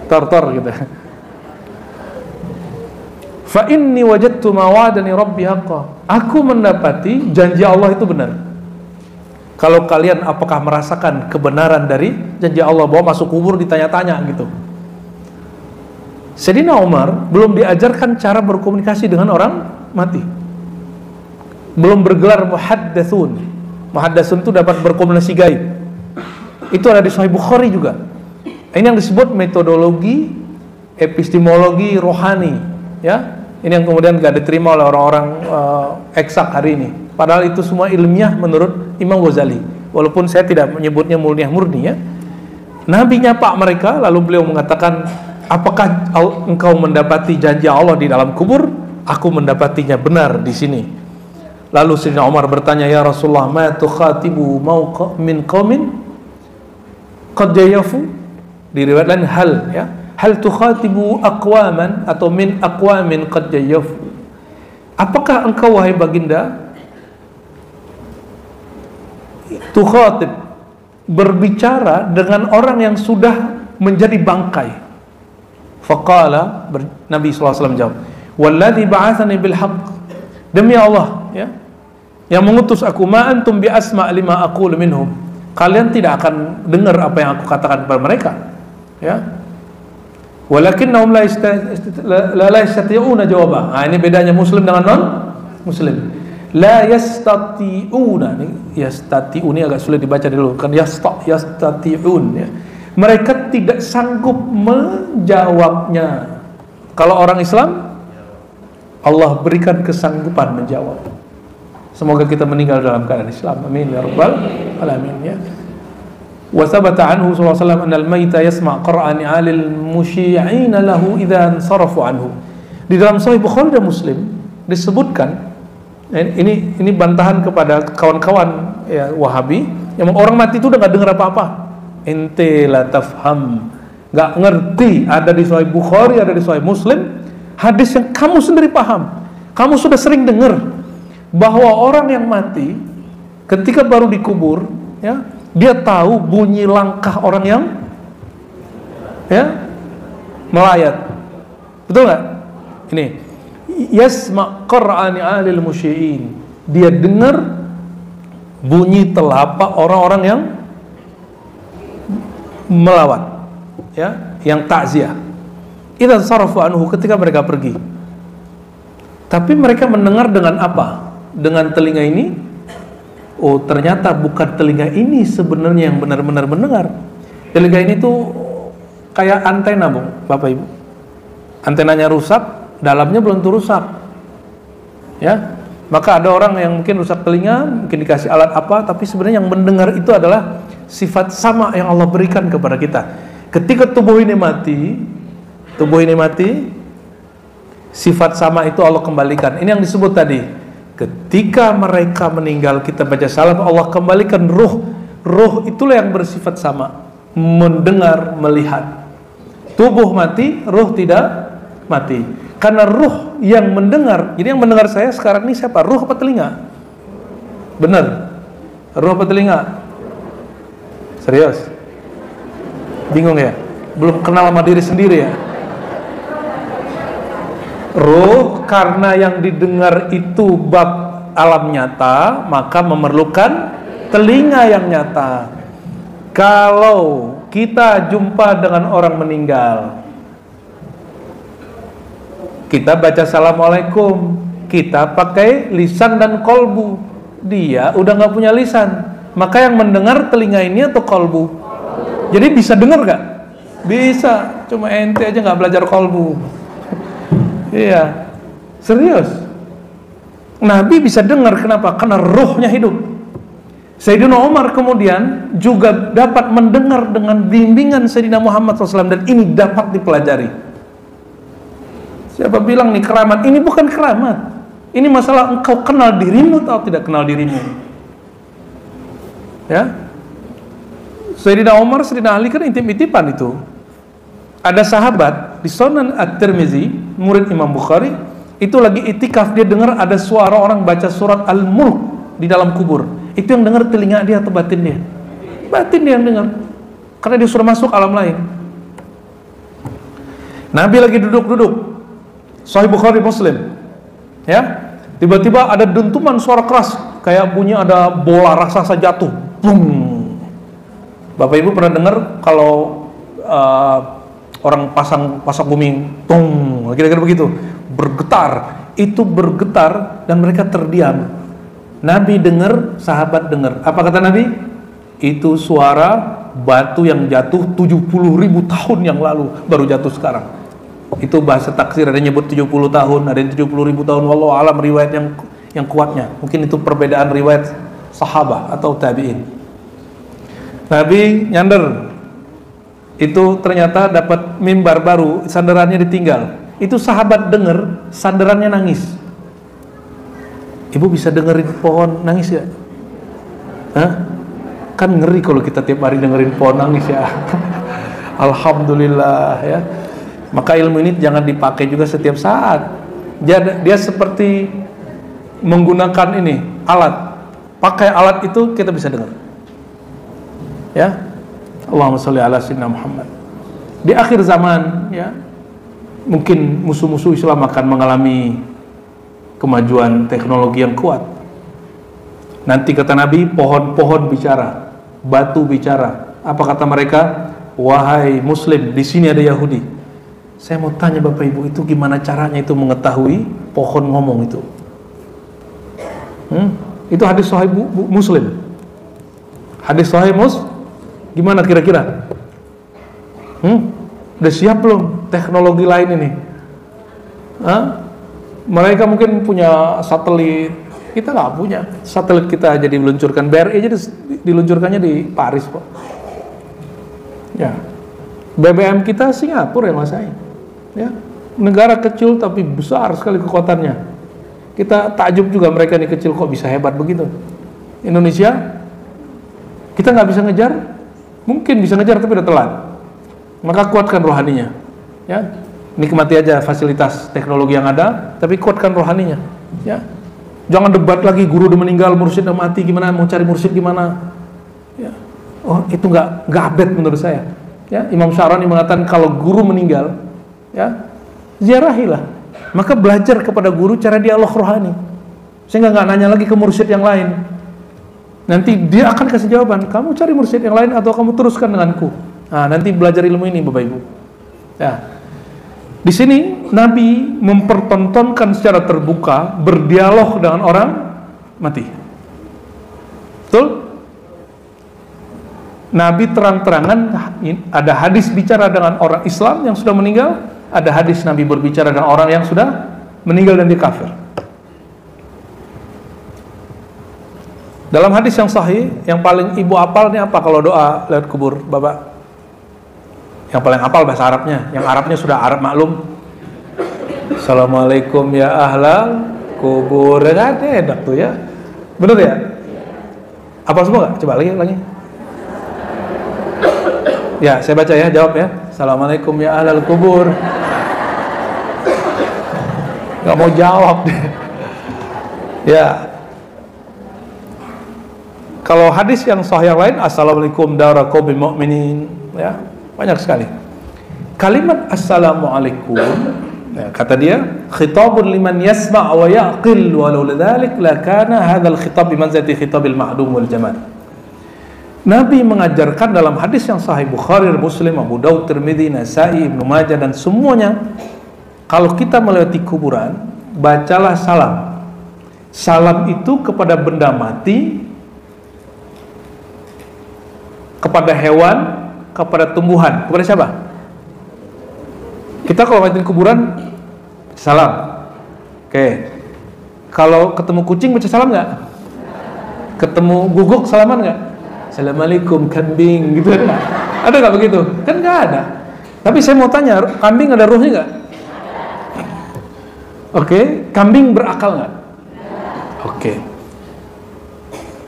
Tor gitu. Fa inni wajadtu ma wa'adani rabbi haqqan. Aku mendapati janji Allah itu benar. Kalau kalian apakah merasakan kebenaran dari janji Allah bahwa masuk kubur ditanya-tanya gitu. Sayyidina Umar belum diajarkan cara berkomunikasi dengan orang mati. Belum bergelar muhaddatsun. Muhaddatsun itu dapat berkomunikasi gaib. Itu ada di Sahih Bukhari juga. Ini yang disebut metodologi epistemologi rohani, ya. Ini yang kemudian gak diterima oleh orang-orang eksak hari ini. Padahal itu semua ilmiah menurut Imam Ghazali. Walaupun saya tidak menyebutnya ilmiah murni, ya. Nabi nyapa mereka, lalu beliau mengatakan, apakah engkau mendapati janji Allah di dalam kubur? Aku mendapatinya benar di sini. Lalu Sayyidina Umar bertanya, ya Rasulullah, ma tukhatibu min qaumin qad jayafu? Di riwayat lain hal, ya. Hal tukhatibu aqwaman atau min aqwamin qad jayafu. Apakah engkau wahai baginda tukhatib, berbicara dengan orang yang sudah menjadi bangkai? Faqala, Nabi SAW jawab, walladzi ba'athani bil haqq, demi Allah, ya, yang mengutus aku, ma antum bi asma' lima aqulu minhum, kalian tidak akan dengar apa yang aku katakan kepada mereka, ya. Walakinnahum la yastati'una jawaba. Nah, ini bedanya muslim dengan non muslim. La yastati'una, ini yastati'un ini agak sulit dibaca dulu, kan yastati'un, ya. Mereka tidak sanggup menjawabnya. Kalau orang Islam, Allah berikan kesanggupan menjawab. Semoga kita meninggal dalam keadaan Islam. Amin ya rabbal alamin, ya. Wa thabata anhu sallallahu alaihi wasallam anal mayta yasma' qur'an 'alil musyi'ina lahu idza ansarafu anhu. Di dalam Sahih Bukhari dan Muslim disebutkan, ini bantahan kepada kawan-kawan, ya, Wahabi yang orang mati itu udah enggak dengar apa-apa. Ente la tafham, enggak ngerti, ada di Sahih Bukhari, ada di Sahih Muslim, hadis yang kamu sendiri paham. Kamu sudah sering dengar bahwa orang yang mati ketika baru dikubur, ya, dia tahu bunyi langkah orang yang, ya, melayat. Betul nggak? Ini yasma' qur'ani 'alil musyi'in. Dia dengar bunyi telapak orang-orang yang melawat, ya, yang takziah. Idzan sarafu anhu, ketika mereka pergi. Tapi mereka mendengar dengan apa? Dengan telinga ini. Oh, ternyata bukan telinga ini sebenarnya yang benar-benar mendengar. Telinga ini tuh kayak antena, Bung, Bapak Ibu. Antenanya rusak, dalamnya belum tentu rusak, ya. Maka ada orang yang mungkin rusak telinga, mungkin dikasih alat apa, tapi sebenarnya yang mendengar itu adalah sifat sama yang Allah berikan kepada kita. Ketika tubuh ini mati, sifat sama itu Allah kembalikan. Ini yang disebut tadi. Ketika mereka meninggal, kita baca salam, Allah kembalikan ruh. Ruh itulah yang bersifat sama, mendengar, melihat. Tubuh mati, ruh tidak mati. Karena ruh yang mendengar, jadi yang mendengar saya sekarang ini siapa? Ruh apa telinga? Benar? Ruh apa telinga? Serius? Bingung ya? Belum kenal sama diri sendiri ya? Ruh, karena yang didengar itu bab alam nyata, maka memerlukan telinga yang nyata. Kalau kita jumpa dengan orang meninggal, kita baca assalamualaikum, kita pakai lisan dan kolbu. Dia udah gak punya lisan, maka yang mendengar telinga ini atau kolbu? Jadi bisa dengar gak? Bisa, cuma ente aja gak belajar kolbu. Iya, serius. Nabi bisa dengar, kenapa? Karena ruhnya hidup. Sayyidina Umar kemudian juga dapat mendengar dengan bimbingan Sayyidina Muhammad SAW, dan ini dapat dipelajari. Siapa bilang nih keramat? Ini bukan keramat. Ini masalah engkau kenal dirimu atau tidak kenal dirimu. Ya. Sayyidina Umar, Sayyidina Ali kan intip-intipan itu. Ada sahabat di Sunan At-Tirmizi, murid Imam Bukhari, itu lagi itikaf, dia dengar ada suara orang baca surat Al-Mulk di dalam kubur. Itu yang dengar telinga dia atau batin dia? Batin dia yang dengar. Karena dia sudah masuk alam lain. Nabi lagi duduk-duduk, Sahih Bukhari Muslim, ya, tiba-tiba ada dentuman suara keras, kayak bunyi ada bola raksasa jatuh, boom. Bapak Ibu pernah dengar kalau orang pasang pasak bumi, tung, kira-kira begitu, bergetar, itu bergetar dan mereka terdiam. Nabi dengar, sahabat dengar. Apa kata Nabi? Itu suara batu yang jatuh 70.000 tahun yang lalu, baru jatuh sekarang. Itu bahasa taksir, ada yang nyebut 70 tahun, ada yang 70.000 tahun. Wallahu alam riwayat yang kuatnya. Mungkin itu perbedaan riwayat sahabat atau tabi'in. Nabi nyandar, itu ternyata dapat mimbar baru, sandarannya ditinggal. Itu sahabat dengar, sandarannya nangis. Ibu bisa dengerin pohon nangis ya? Hah? Kan ngeri kalau kita tiap hari dengerin pohon nangis ya. Alhamdulillah ya. Maka ilmu ini jangan dipakai juga setiap saat. Dia seperti menggunakan ini alat. Pakai alat itu kita bisa dengar. Ya. Allahumma sholli ala sayyidina Muhammad. Di akhir zaman ya, mungkin musuh-musuh Islam akan mengalami kemajuan teknologi yang kuat. Nanti kata Nabi, pohon-pohon bicara, batu bicara. Apa kata mereka? Wahai Muslim, di sini ada Yahudi. Saya mau tanya Bapak Ibu, itu gimana caranya itu mengetahui pohon ngomong itu? Itu hadis Sahih Muslim. Hadis Sahih gimana kira-kira? Udah siap belum teknologi lain ini? Mereka mungkin punya satelit, kita nggak punya. Satelit kita aja diluncurkan, BRI aja diluncurkannya di Paris kok. Ya, BBM kita Singapura yang masain. Ya, negara kecil tapi besar sekali kekuatannya. Kita takjub juga mereka ini kecil kok bisa hebat begitu. Indonesia, kita nggak bisa ngejar, mungkin bisa ngejar tapi udah telat. Maka kuatkan rohaninya. Ya. Nikmati aja fasilitas teknologi yang ada, tapi kuatkan rohaninya. Ya, jangan debat lagi guru udah meninggal, mursyid udah mati, gimana mau cari mursyid gimana? Ya, oh itu nggak update menurut saya. Ya, Imam Syarani mengatakan kalau guru meninggal, ya ziarahilah. Maka belajar kepada guru cara dialog rohani, sehingga nggak nanya lagi ke mursyid yang lain. Nanti dia akan kasih jawaban. Kamu cari mursyid yang lain atau kamu teruskan denganku. Nah, nanti belajar ilmu ini, Bapak Ibu. Ya. Di sini Nabi mempertontonkan secara terbuka berdialog dengan orang mati. Betul? Nabi terang-terangan ada hadis bicara dengan orang Islam yang sudah meninggal, ada hadis Nabi berbicara dengan orang yang sudah meninggal dan dia kafir. Dalam hadis yang sahih, yang paling ibu apal ini apa kalau doa lewat kubur, Bapak? Yang paling hafal bahasa Arabnya, yang Arabnya sudah Arab maklum. Assalamualaikum ya ahlal kubur, kan enak tuh ya, bener ya? Hafal semua nggak? Coba lagi. Ya, saya baca ya, jawab ya. Assalamualaikum ya ahlal kubur. Gak mau jawab deh. Ya. Kalau hadis yang sahih yang lain, Assalamualaikum dara qaumin mu'minin, ya. Banyak sekali. Kalimat Assalamualaikum, ya, kata dia, khitabun liman yasma' wa yaqil walau lidzalik la kana hadzal khitab bimanzilati khitabil ma'dum wal jamal. Nabi mengajarkan dalam hadis yang sahih Bukhari, Muslim, Abu Daud, Tirmidzi, Nasai, Ibnu Majah dan semuanya, kalau kita melewati kuburan, bacalah salam. Salam itu kepada benda mati, kepada hewan, kepada tumbuhan, kepada siapa? Kita kalau ngeliatin kuburan salam. Oke. Kalau ketemu kucing baca salam nggak? Ketemu guguk salaman nggak? Assalamualaikum kambing gitu ada? Ada nggak begitu? Kan nggak ada. Tapi saya mau tanya, kambing ada ruhnya nggak? Oke, kambing berakal nggak? Oke.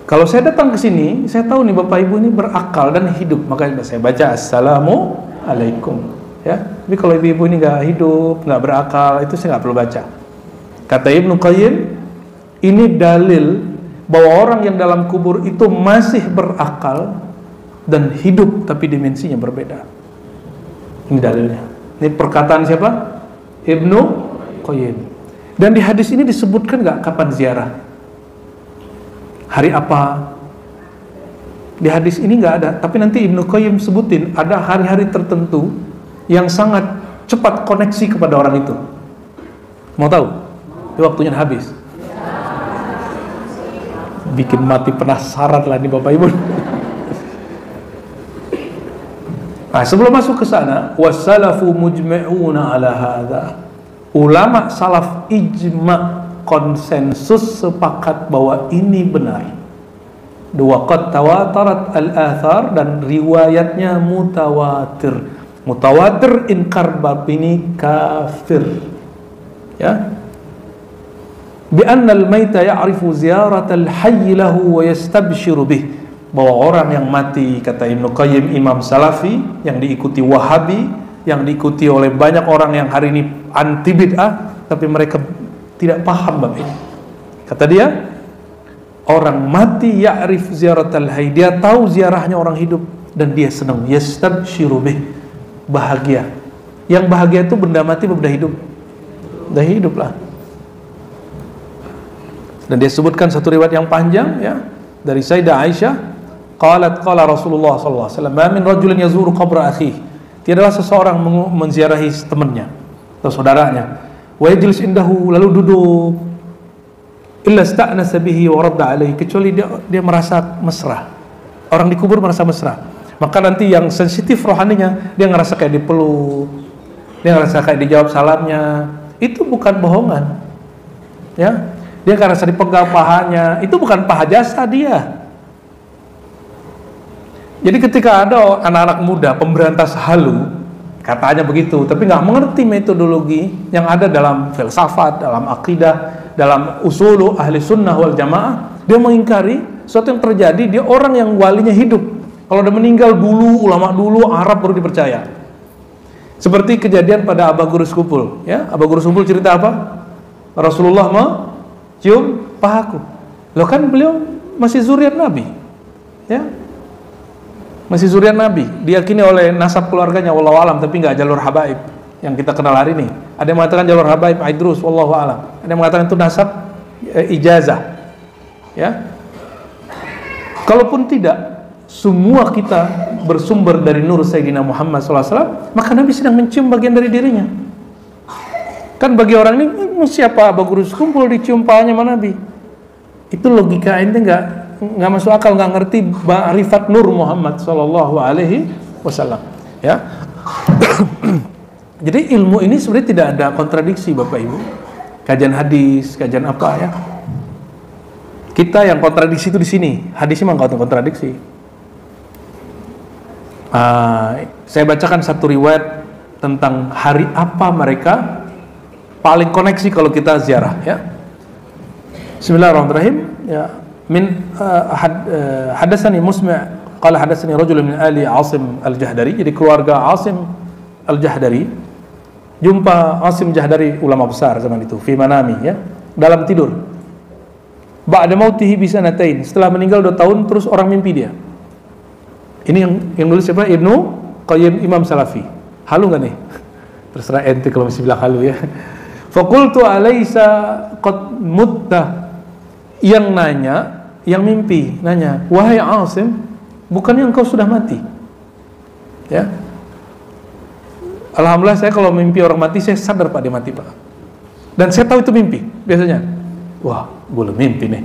Kalau saya datang ke sini, saya tahu nih Bapak Ibu ini berakal dan hidup, makanya saya baca Assalamualaikum. Ya, tapi kalau ibu-ibu ini nggak hidup, nggak berakal, itu saya nggak perlu baca. Kata Ibnu Qayyim, ini dalil bahwa orang yang dalam kubur itu masih berakal dan hidup, tapi dimensinya berbeda. Ini dalilnya. Ini perkataan siapa? Ibnu Qayyim. Dan di hadis ini disebutkan nggak kapan ziarah? Hari apa? Di hadis ini nggak ada, tapi nanti Ibnu Qayyim sebutin ada hari-hari tertentu yang sangat cepat koneksi kepada orang itu. Mau tahu? Ini waktunya habis. Bikin mati penasaran lah nih Bapak Ibu. Nah, sebelum masuk ke sana, wassalafu mujma'una ala hadza. Ulama salaf ijma, konsensus sepakat bahwa ini benar. Waqad tawatarat al-athar, dan riwayatnya mutawatir. Mutawatir inkar bab ini kafir. Ya. Bi anna al-maita ya'rifu ziyarat al-hayy lahu wa yastabshiru bih. Bahwa orang yang mati, kata Ibnu Qayyim, imam salafi yang diikuti Wahabi, yang diikuti oleh banyak orang yang hari ini anti bid'ah, tapi mereka tidak paham bab ini. Kata dia, orang mati ya'rif ziyaratal hayy, dia tahu ziarahnya orang hidup dan dia senang, yastabshiru bih, bahagia. Yang bahagia itu benda mati atau benda hidup? Benda hidup lah. Dan dia sebutkan satu riwayat yang panjang ya dari Sayyidah Aisyah, qalat qala Rasulullah sallallahu alaihi wasallam, "Ma min rajulin yazuru qabra akhihi." Tidaklah seseorang menziarahi temannya atau saudaranya, wa yajlis indahu, lalu duduk, illa sta'nasa bihi wa radda alaihi, kecuali dia merasa mesra. Orang dikubur merasa mesra. Maka nanti yang sensitif rohaninya, dia ngerasa kayak dipeluk, dia ngerasa kayak dijawab salamnya. Itu bukan bohongan. Ya, dia ngerasa dipegang pahanya. Itu bukan paha jasa dia. Jadi ketika ada anak-anak muda pemberantas halu, katanya begitu, tapi nggak mengerti metodologi yang ada dalam filsafat, dalam akidah, dalam usulu ahli sunnah wal jamaah, dia mengingkari sesuatu yang terjadi. Dia orang yang walinya hidup. Kalau udah meninggal dulu, ulama dulu, Arab baru dipercaya. Seperti kejadian pada Aba Gurus Kupul. Ya, Aba Gurus Kupul cerita apa? Rasulullah cium pahaku. Loh, kan beliau masih zuriat Nabi. Ya, masih zuriat Nabi, diyakini oleh nasab keluarganya, wallahu alam, tapi nggak jalur habaib yang kita kenal hari ini. Ada yang mengatakan jalur habaib Aidrus, wallahu alam. Ada yang mengatakan itu nasab ijazah. Ya, kalaupun tidak, semua kita bersumber dari nur Sayyidina Muhammad SAW, maka Nabi sedang mencium bagian dari dirinya. Kan bagi orang ini, siapa Aba Gurus Kumpul dicium pahanya sama Nabi? Itu logika ente nggak masuk akal, nggak ngerti ma'rifat nur Muhammad sallallahu alaihi wasallam. Ya. Jadi ilmu ini sebenarnya tidak ada kontradiksi Bapak Ibu. Kajian hadis, kajian apa ya? Kita yang kontradiksi itu di sini. Hadisnya memang nggak kontradiksi. Saya bacakan satu riwayat tentang hari apa mereka paling koneksi kalau kita ziarah. Ya. Bismillahirrahmanirrahim. Ya. Min hadatsani Musmi' qala hadatsani rajulun min ali Asim al-Jahdari. Jadi keluarga Asim al-Jahdari jumpa Asim Jahdari, ulama besar zaman itu, fi manami, ya, dalam tidur. Ba'da mautihi bi sanatain, setelah meninggal 2 tahun terus orang mimpi dia. Ini yang nulis siapa? Ibnu Qayyim, imam salafi. Halu enggak nih? Terserah ente kalau masih bilang halu ya. Faqultu alaysa qad mutta. Yang nanya, yang mimpi nanya, wahai Asim, bukannya engkau sudah mati? Ya. Alhamdulillah, saya kalau mimpi orang mati, saya sadar Pak dia mati Pak. Dan saya tahu itu mimpi biasanya. Wah, boleh mimpi nih.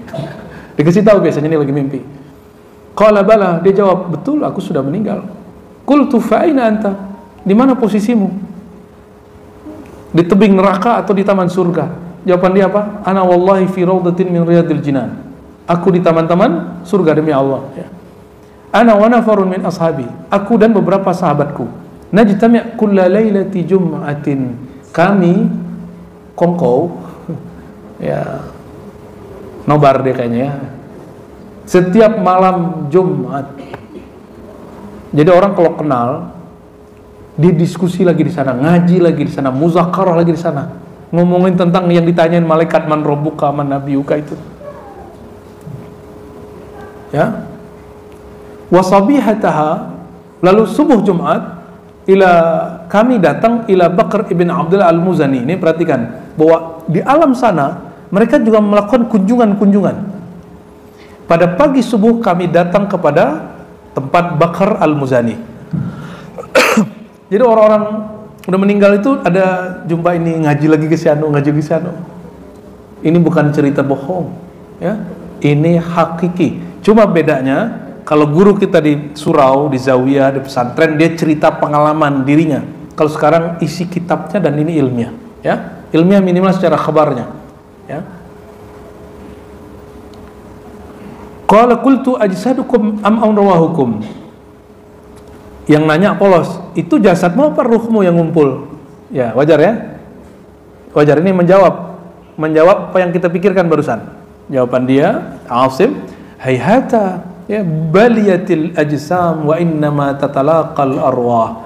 Dikasih tahu biasanya ini lagi mimpi. Qala bala, dia jawab, betul aku sudah meninggal. Qultu fa aina anta? Di mana posisimu? Di tebing neraka atau di taman surga? Jawaban dia apa? Ana wallahi fi rawdatin min riyadil jinan. Aku di taman-taman surga demi Allah. Ya. Ana wa nafarun min ashabi. Aku dan beberapa sahabatku. Najtami' kulla lailati jum'atin. Kami kongkow, ya, Nobar dia kayaknya ya. Setiap malam Jumat. Jadi orang kalau kenal, dia diskusi lagi di sana, ngaji lagi di sana, muzakarah lagi di sana, ngomongin tentang yang ditanyain malaikat, man rabbuka man nabiyuka itu. Ya. Wasabihataha, lalu subuh Jumat, kami datang ila Bakr ibn Abdullah al-Muzani. Ini perhatikan bahwa di alam sana mereka juga melakukan kunjungan-kunjungan. Pada pagi subuh kami datang kepada tempat Bakr al-Muzani. Jadi orang-orang udah meninggal itu ada jumpa ini, ngaji lagi ke sana, ngaji ke sana. Ini bukan cerita bohong, ya. Ini hakiki. Cuma bedanya kalau guru kita di surau, di zawiyah, di pesantren, dia cerita pengalaman dirinya. Kalau sekarang isi kitabnya dan ini ilmiah, ya. Ilmiah minimal secara khabarnya, ya. Qala qultu ajsadukum am amrawahukum. Yang nanya polos, itu jasadmu apa ruhmu yang ngumpul? Ya, wajar ya. Wajar, ini menjawab apa yang kita pikirkan barusan. Jawaban dia, Asim, hayhata, ya, baliyatil ajsam wa innama tatalaqal arwah.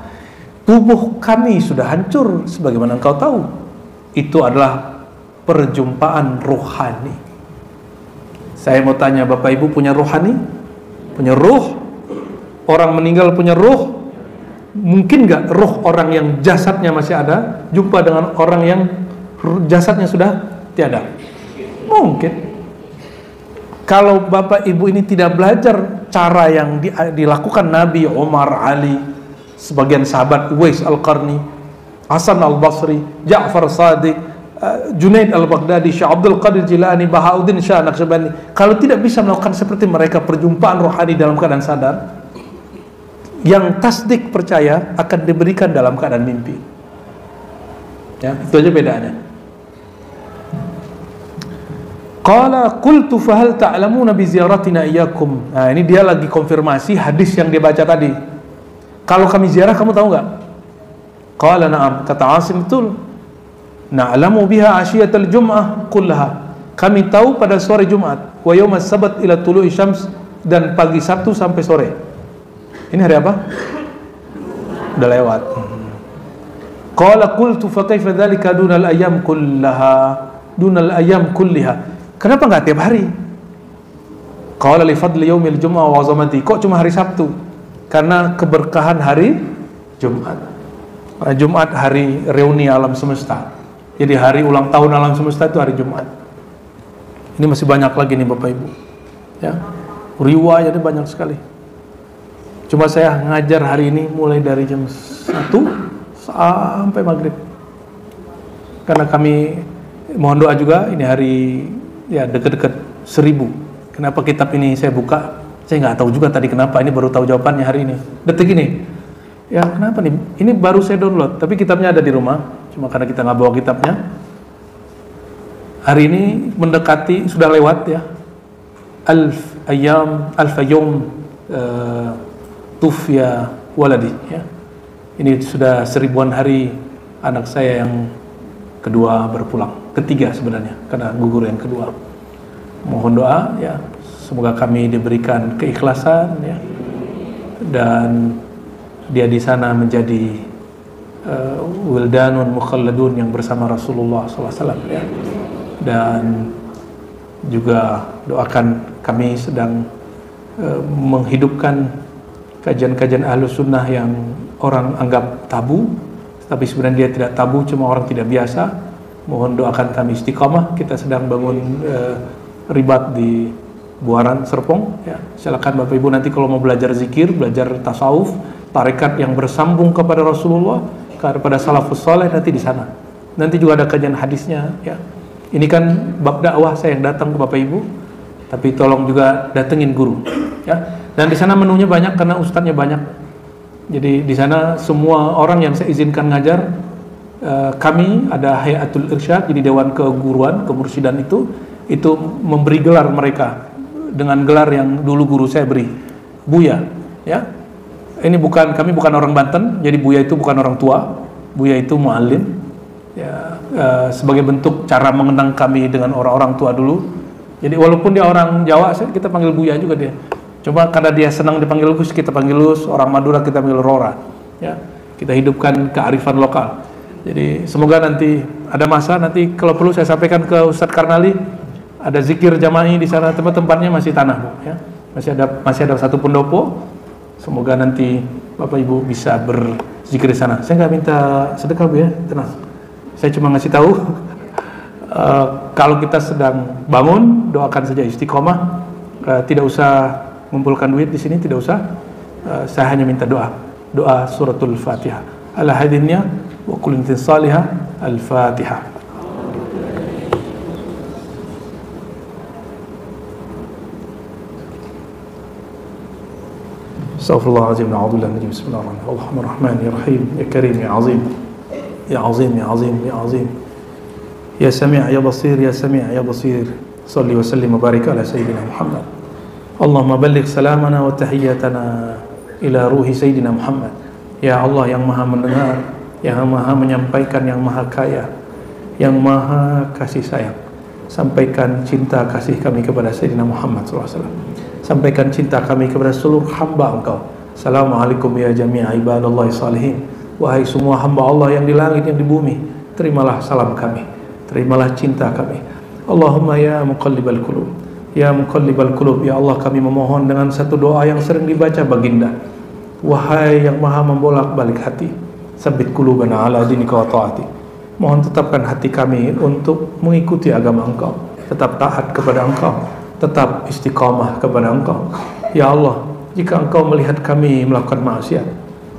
Tubuh kami sudah hancur, sebagaimana engkau tahu. Itu adalah perjumpaan rohani. Saya mau tanya, Bapak Ibu punya rohani? Punya ruh? Orang meninggal punya ruh? Mungkin nggak ruh orang yang jasadnya masih ada jumpa dengan orang yang jasadnya sudah tiada? Mungkin. Kalau Bapak Ibu ini tidak belajar cara yang dilakukan Nabi, Umar, Ali, sebagian sahabat, Uwais Al-Qarni, Hasan Al-Basri, Ja'far Sadiq, Junaid Al-Baghdadi, Syekh Abdul Qadir Jilani, Bahauddin Syah Naqsyabandi, kalau tidak bisa melakukan seperti mereka perjumpaan rohani dalam keadaan sadar, yang tasdik percaya akan diberikan dalam keadaan mimpi. Ya, itu aja bedanya. Qala qultu fa hal ta'lamuna bi ziyaratina iyyakum. Nah, ini dia lagi konfirmasi hadis yang dia baca tadi. Kalau kami ziarah kamu tahu enggak? Qala na'am, kata Asim, betul. Na'lamu biha ashiyatal jum'ah kullaha. Kami tahu pada sore Jumat, wa yaumas sabat ila tulu'i syams, dan pagi Sabtu sampai sore. Ini hari apa? Udah lewat. Qala qultu fa kaifa dzalika dunal ayyam kullaha, dunal ayyam kulliha. Kenapa enggak tiap hari? Qala li fadli yaumil jum'ah wa 'azamati. Kok cuma hari Sabtu? Karena keberkahan hari Jumat. Jumat hari reuni alam semesta. Jadi hari ulang tahun alam semesta itu hari Jumat. Ini masih banyak lagi nih Bapak Ibu. Ya. Riwayatnya banyak sekali. Cuma saya ngajar hari ini mulai dari jam 1 sampai maghrib. Karena kami mohon doa juga, ini hari ya dekat-dekat 1000. Kenapa kitab ini saya buka? Saya nggak tahu juga tadi kenapa, ini baru tahu jawabannya hari ini. Detik ini. Ya kenapa nih? Ini baru saya download, tapi kitabnya ada di rumah. Cuma karena kita nggak bawa kitabnya. Hari ini mendekati, sudah lewat ya. Alf yawm tufya waladi, ya. Ini sudah 1000-an hari anak saya yang kedua berpulang, ketiga sebenarnya, karena gugur yang kedua. Mohon doa ya, semoga kami diberikan keikhlasan ya, dan dia di sana menjadi wildanun mukhalladun yang bersama Rasulullah SAW ya. Dan juga doakan, kami sedang menghidupkan kajian-kajian Ahlus Sunnah yang orang anggap tabu, tapi sebenarnya dia tidak tabu, cuma orang tidak biasa. Mohon doakan kami istiqamah. Kita sedang bangun ribat di Buaran Serpong ya. Silakan Bapak Ibu nanti kalau mau belajar zikir, belajar tasawuf, tarekat yang bersambung kepada Rasulullah, kepada salafus saleh, nanti di sana. Nanti juga ada kajian hadisnya ya. Ini kan bab dakwah, saya yang datang ke Bapak Ibu, tapi tolong juga datengin guru ya. Dan di sana menunya banyak karena ustadznya banyak. Jadi di sana semua orang yang saya izinkan ngajar, kami ada Hayatul Irsyad, jadi dewan keguruan, kemursidan itu memberi gelar mereka dengan gelar yang dulu guru saya beri, Buya ya. Ini kami bukan orang Banten, jadi Buya itu bukan orang tua, Buya itu muallim ya, sebagai bentuk cara mengenang kami dengan orang-orang tua dulu. Jadi walaupun dia orang Jawa, kita panggil Buya juga dia. Cuma karena dia senang dipanggil Gus, kita panggil Gus. Orang Madura kita panggil Rora. Ya, kita hidupkan kearifan lokal. Jadi semoga nanti ada masa nanti kalau perlu saya sampaikan ke Ustadz Karnali, ada zikir jama'i di sana, tempatnya masih tanah, Bu, ya. Masih ada satu pendopo. Semoga nanti Bapak Ibu bisa berzikir di sana. Saya nggak minta sedekah, Bu, ya, tenang. Saya cuma ngasih tahu kalau kita sedang bangun, doakan saja istiqomah. Tidak usah mengumpulkan duit di sini, tidak usah. Saya hanya minta doa suratul Fatihah. Ala hadinnya wa kullu salihah al-Fatihah. Astaghfirullahaladzim, na'udzubillahi bismillahirrahmanirrahim. Allahummarrahmanirrahim, ya karim, ya azim, ya azim, ya azim, ya azim, ya sami' ya basir, ya sami' ya basir. Salli wa sallim wa barik ala sayyidina Muhammad. Allahumma balligh salamana wa tahiyyatana ila ruhi sayyidina Muhammad. Ya Allah yang maha mendengar, yang maha menyampaikan, yang maha kaya, yang maha kasih sayang, sampaikan cinta kasih kami kepada sayyidina Muhammad SAW. Sampaikan cinta kami kepada seluruh hamba Engkau. Assalamualaikum ya jami'a ibadallahi salihin. Wahai semua hamba Allah yang di langit, yang di bumi, terimalah salam kami, terimalah cinta kami. Allahumma ya muqallibal qulub, ya muqallibal qulub, ya Allah kami memohon dengan satu doa yang sering dibaca baginda. Wahai yang maha membolak-balik hati, sabit qulubana ala dinika wa ta'ati. Mohon tetapkan hati kami untuk mengikuti agama Engkau, tetap taat kepada Engkau, tetap istiqamah kepada Engkau. Ya Allah, jika Engkau melihat kami melakukan maksiat,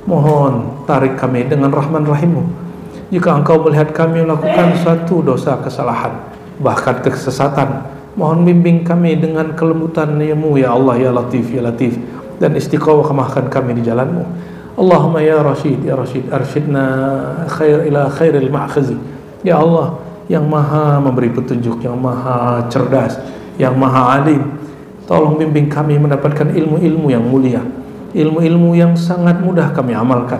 mohon tarik kami dengan rahman rahimu. Jika Engkau melihat kami melakukan suatu dosa kesalahan, bahkan kesesatan, mohon bimbing kami dengan kelembutan-Mu ya Allah, ya Latif, ya Latif, dan istiqamahkan kami di jalan-Mu. Allahumma ya Rashid, ya Rashid, arsyidna ila khairil ma'khazi. Ya Allah yang maha memberi petunjuk, yang maha cerdas, yang maha alim, tolong bimbing kami mendapatkan ilmu-ilmu yang mulia, ilmu-ilmu yang sangat mudah kami amalkan.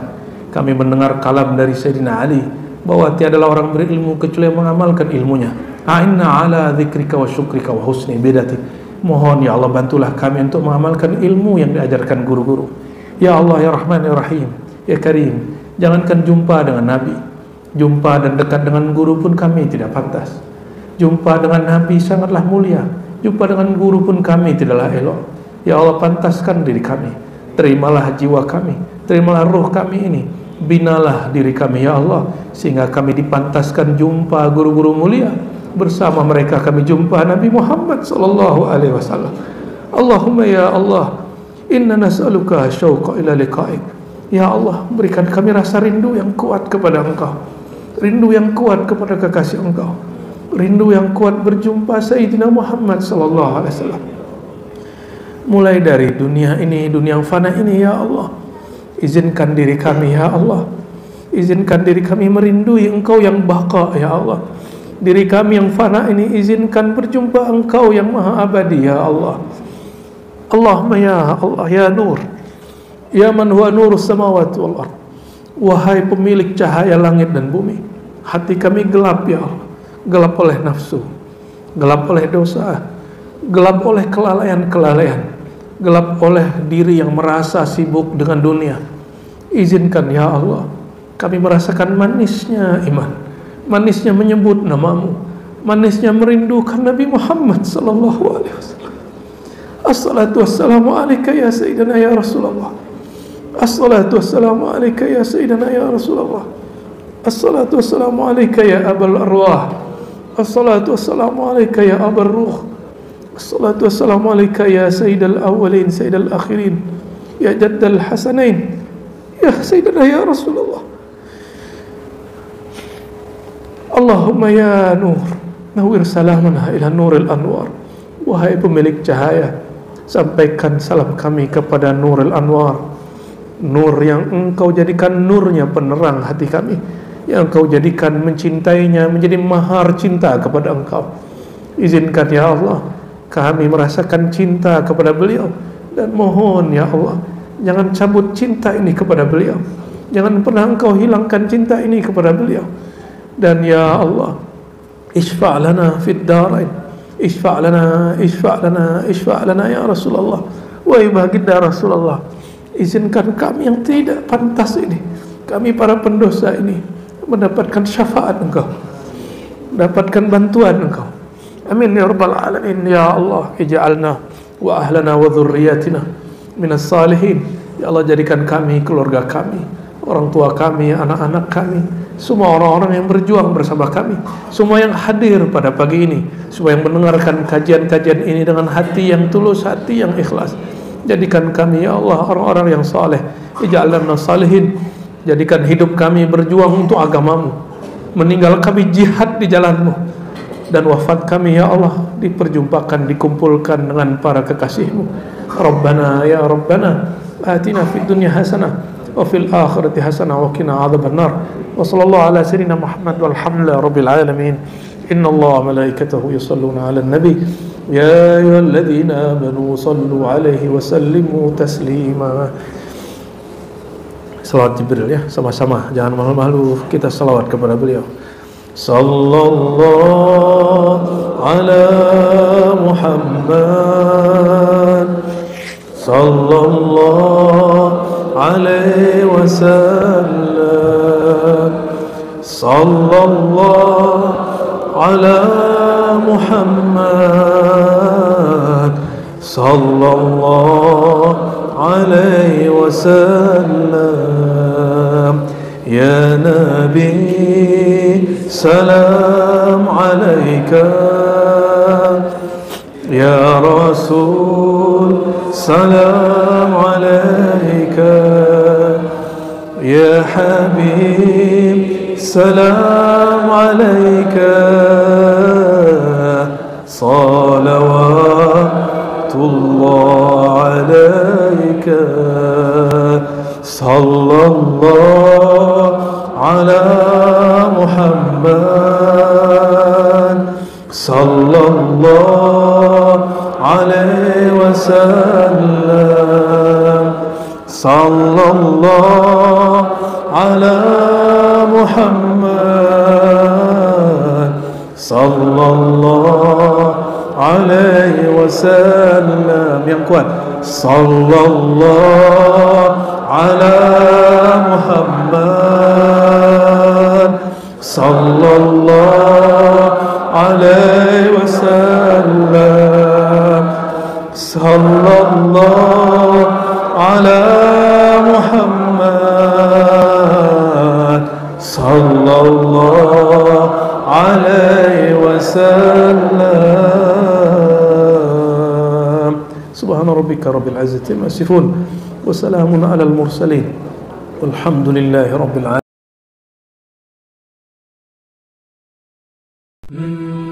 Kami mendengar kalam dari Sayyidina Ali bahwa tiadalah orang berilmu kecuali yang mengamalkan ilmunya. A'inna ala dzikrika wa syukrika wa husni ibadati. Mohon ya Allah bantulah kami untuk mengamalkan ilmu yang diajarkan guru-guru. Ya Allah ya Rahman ya Rahim, ya Karim, jangankan jumpa dengan Nabi, jumpa dan dekat dengan guru pun kami tidak pantas. Jumpa dengan Nabi sangatlah mulia, jumpa dengan guru pun kami tidaklah elok. Ya Allah pantaskan diri kami, terimalah jiwa kami, terimalah ruh kami ini, binalah diri kami ya Allah, sehingga kami dipantaskan jumpa guru-guru mulia. Bersama mereka kami jumpa Nabi Muhammad sallallahu alaihi wasallam. Allahumma ya Allah, inna nas'aluka syauqa ila liqa'ik. Ya Allah, berikan kami rasa rindu yang kuat kepada Engkau, rindu yang kuat kepada kekasih Engkau, rindu yang kuat berjumpa Sayyidina Muhammad sallallahu alaihi wasallam. Mulai dari dunia ini, dunia yang fana ini ya Allah, izinkan diri kami ya Allah, izinkan diri kami merindui Engkau yang baqa ya Allah. Diri kami yang fana ini izinkan berjumpa Engkau yang maha abadi ya Allah. Allahumma ya Allah ya Nur, ya man huwa nurus samawati wal ard. Wahai pemilik cahaya langit dan bumi, hati kami gelap ya Allah, gelap oleh nafsu, gelap oleh dosa, gelap oleh kelalaian-kelalaian, gelap oleh diri yang merasa sibuk dengan dunia. Izinkan ya Allah kami merasakan manisnya iman, manisnya menyebut namamu, manisnya merindukan Nabi Muhammad sallallahu alaihi wasallam. Assalatu wassalamu alaika ya Sayyidina ya Rasulullah. Assalatu wassalamu alaika ya Sayyidina ya Rasulullah. Assalatu wassalamu alaika ya Abal Arwah. Assalatu wassalamu alaika ya Abar Ruh. Assalatu wassalamu alaika ya Sayyidal Awwalin Sayyidal Akhirin, ya Jaddal Hasanain, ya Sayyidina ya Rasulullah. Allahumma ya Nur, nawwir salamana ila Nuril Anwar. Wahai pemilik cahaya, sampaikan salam kami kepada Nuril Anwar, nur yang Engkau jadikan nurnya penerang hati kami, yang Engkau jadikan mencintainya menjadi mahar cinta kepada Engkau. Izinkan ya Allah kami merasakan cinta kepada beliau, dan mohon ya Allah jangan cabut cinta ini kepada beliau, jangan pernah Engkau hilangkan cinta ini kepada beliau. Dan ya Allah, isfa' lana fid darain, isfa' lana, isfa' lana, isfa' lana ya Rasulullah. Wahai baginda Rasulullah, izinkan kami yang tidak pantas ini, kami para pendosa ini, mendapatkan syafaat Engkau, mendapatkan bantuan Engkau. Amin ya rabbal alamin. Ya Allah, ij'alna wa ahlana wa dhurriyyatina minas salihin. Ya Allah, jadikan kami, keluarga kami, orang tua kami, anak-anak kami, semua orang-orang yang berjuang bersama kami, semua yang hadir pada pagi ini, semua yang mendengarkan kajian-kajian ini dengan hati yang tulus, hati yang ikhlas. Jadikan kami ya Allah orang-orang yang saleh. Ij'alna salihin. Jadikan hidup kami berjuang untuk agamamu, meninggal kami jihad di jalanmu, dan wafat kami ya Allah diperjumpakan, dikumpulkan dengan para kekasihmu. Rabbana ya Rabbana atina fid dunya hasanah wa fil akhirati hasanah wa qina adzabannar. Wa sallallahu ala sayyidina Muhammad walhamdulillahi rabbil alamin. Innallaha wa malaikatahu yusalluna 'alan nabi ya ayyuhalladzina amanu sallu 'alaihi wa sallimu taslima. Salawat Jibril ya, sama-sama, jangan malu-malu, kita salawat kepada beliau. Sallallahu ala Muhammad sallallahu alaihi wasallam. Sallallahu ala Muhammad sallallahu alaihi wasallam. Ya Nabi salam alaika, ya Rasul salam alaika, ya Habib salam alaika. Salawatullah alaika. Sallallahu ala Muhammad sallallahu alaihi wasallam. Sallallahu ala Muhammad sallallahu alaihi wasallam. Yang kuat. Sallallahu ala Muhammad sallallahu alaihi wasallam. Sallallahu ala Muhammad sallallahu alaihi wasallam. Subhana rabbika rabbil izzati amma yasifun wa salamun alal mursalin walhamdulillahi rabbil alamin.